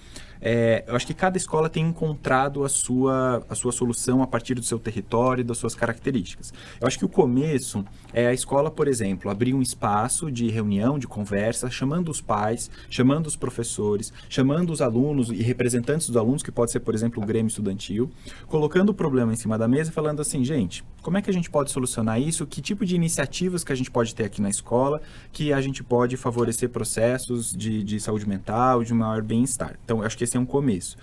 S2: eu acho que cada escola tem encontrado a sua solução a partir do seu território e das suas características. Eu acho que o começo é a escola, por exemplo, abrir um espaço de reunião, de conversa, chamando os pais, chamando os professores, chamando os alunos e representantes dos alunos, que pode ser, por exemplo, o Grêmio Estudantil, colocando o problema em cima da mesa e falando assim, gente, como é que a gente pode solucionar isso? Que tipo de iniciativas que a gente pode ter aqui na escola que a gente pode favorecer processos de saúde mental, de maior bem-estar? Então, eu acho que esse é um começo.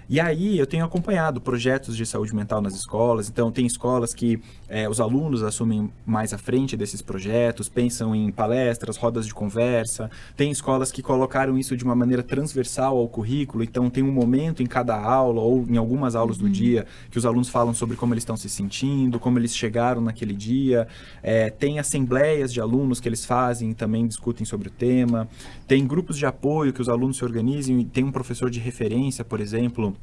S2: E aí, eu tenho acompanhado projetos de saúde mental nas escolas, então tem escolas que os alunos assumem mais à frente desses projetos, pensam em palestras, rodas de conversa, tem escolas que colocaram isso de uma maneira transversal ao currículo, então tem um momento em cada aula ou em algumas aulas do dia que os alunos falam sobre como eles estão se sentindo, como eles chegaram naquele dia, tem assembleias de alunos que eles fazem e também discutem sobre o tema, tem grupos de apoio que os alunos se organizam e tem um professor de referência, por exemplo,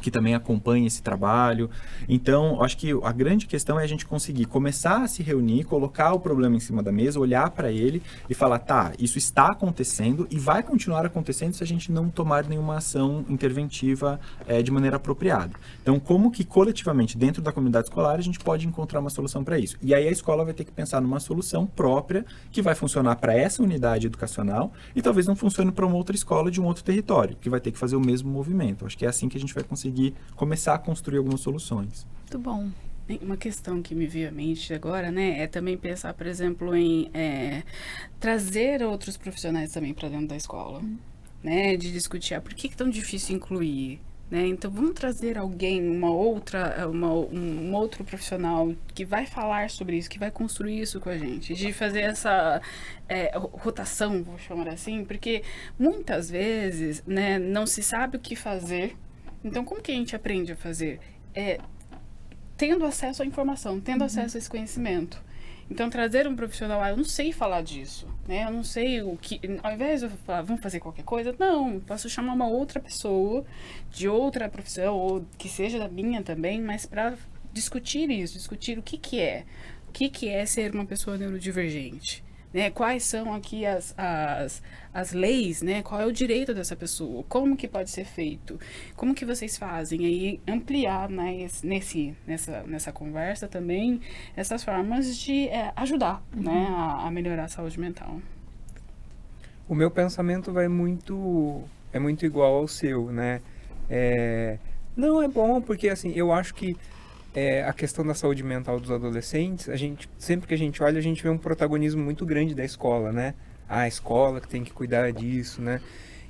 S2: que também acompanha esse trabalho. Então, acho que a grande questão é a gente conseguir começar a se reunir, colocar o problema em cima da mesa, olhar para ele e falar, tá, isso está acontecendo e vai continuar acontecendo se a gente não tomar nenhuma ação interventiva de maneira apropriada. Então, como que coletivamente, dentro da comunidade escolar, a gente pode encontrar uma solução para isso? E aí a escola vai ter que pensar numa solução própria que vai funcionar para essa unidade educacional e talvez não funcione para uma outra escola de um outro território, que vai ter que fazer o mesmo movimento. Acho que é assim que a gente vai conseguir começar a construir algumas soluções.
S1: Muito bom.
S3: Uma questão que me veio à mente agora, né, é também pensar, por exemplo, em trazer outros profissionais também para dentro da escola, né, de discutir por que é tão difícil incluir, né, então vamos trazer alguém, um outro profissional que vai falar sobre isso, que vai construir isso com a gente, de fazer essa rotação, vou chamar assim, porque muitas vezes, né, não se sabe o que fazer. Então, como que a gente aprende a fazer? Tendo acesso à informação, tendo acesso a esse conhecimento. Então, trazer um profissional, eu não sei falar disso, né? Eu não sei o que... Ao invés de eu falar, vamos fazer qualquer coisa, não, posso chamar uma outra pessoa de outra profissão, ou que seja da minha também, mas para discutir isso, discutir o que é. O que é ser uma pessoa neurodivergente? Né, quais são aqui as leis, né, qual é o direito dessa pessoa, como que pode ser feito, como que vocês fazem, aí ampliar, né, nessa conversa também essas formas de ajudar, né, a melhorar a saúde mental.
S4: O meu pensamento é muito igual ao seu, né, não é bom porque assim, eu acho que a questão da saúde mental dos adolescentes, sempre que a gente olha, a gente vê um protagonismo muito grande da escola, né? A escola que tem que cuidar disso, né?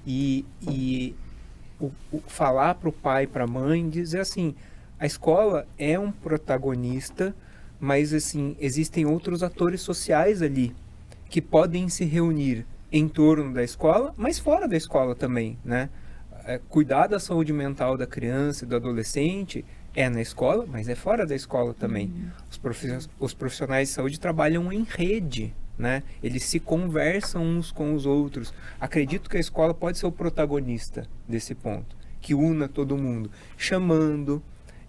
S4: E
S5: falar para o pai, para a mãe, dizer assim, a escola é um protagonista, mas assim, existem outros atores sociais ali que podem se reunir em torno da escola, mas fora da escola também, né? Cuidar da saúde mental da criança e do adolescente é na escola, mas é fora da escola também. Os profissionais de saúde trabalham em rede, né? Eles se conversam uns com os outros. Acredito que a escola pode ser o protagonista desse ponto, que una todo mundo, chamando,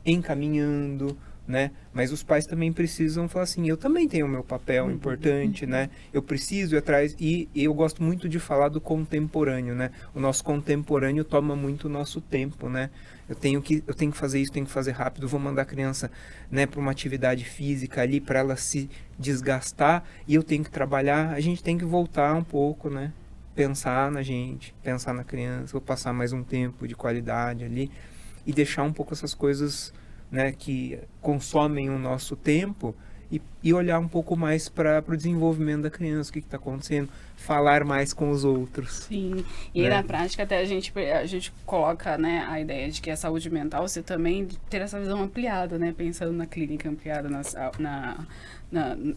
S5: encaminhando, né? Mas os pais também precisam falar assim, eu também tenho o meu papel importante, né? Eu preciso ir atrás, e eu gosto muito de falar do contemporâneo, né? O nosso contemporâneo toma muito o nosso tempo, né? Eu tenho que fazer isso, tenho que fazer rápido, vou mandar a criança, né, para uma atividade física ali, para ela se desgastar, e eu tenho que trabalhar. A gente tem que voltar um pouco, né? Pensar na gente, pensar na criança, vou passar mais um tempo de qualidade ali, e deixar um pouco essas coisas, né, que consomem o nosso tempo, e olhar um pouco mais para o desenvolvimento da criança, o que está acontecendo, falar mais com os outros.
S3: Sim, e aí na prática até a gente coloca, né, a ideia de que a saúde mental, você também ter essa visão ampliada, né, pensando na clínica ampliada,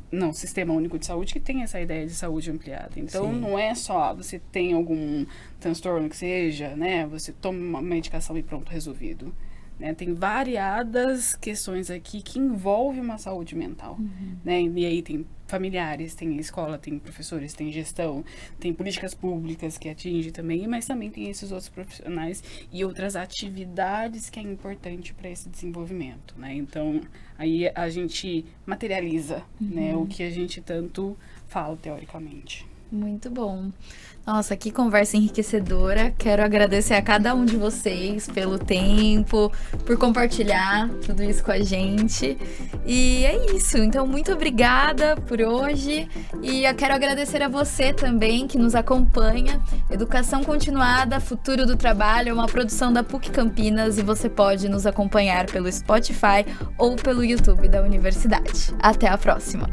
S3: no Sistema Único de Saúde, que tem essa ideia de saúde ampliada. Então,
S5: Sim.
S3: não é só você tem algum transtorno que seja, né, você toma uma medicação e pronto, resolvido. Né, tem variadas questões aqui que envolvem uma saúde mental, né, e aí tem familiares, tem escola, tem professores, tem gestão, tem políticas públicas que atinge também, mas também tem esses outros profissionais e outras atividades que é importante para esse desenvolvimento, né, então aí a gente materializa, né, o que a gente tanto fala teoricamente.
S1: Muito bom. Nossa, que conversa enriquecedora. Quero agradecer a cada um de vocês pelo tempo, por compartilhar tudo isso com a gente. E é isso. Então, muito obrigada por hoje. E eu quero agradecer a você também que nos acompanha. Educação Continuada, Futuro do Trabalho é uma produção da PUC Campinas e você pode nos acompanhar pelo Spotify ou pelo YouTube da universidade. Até a próxima!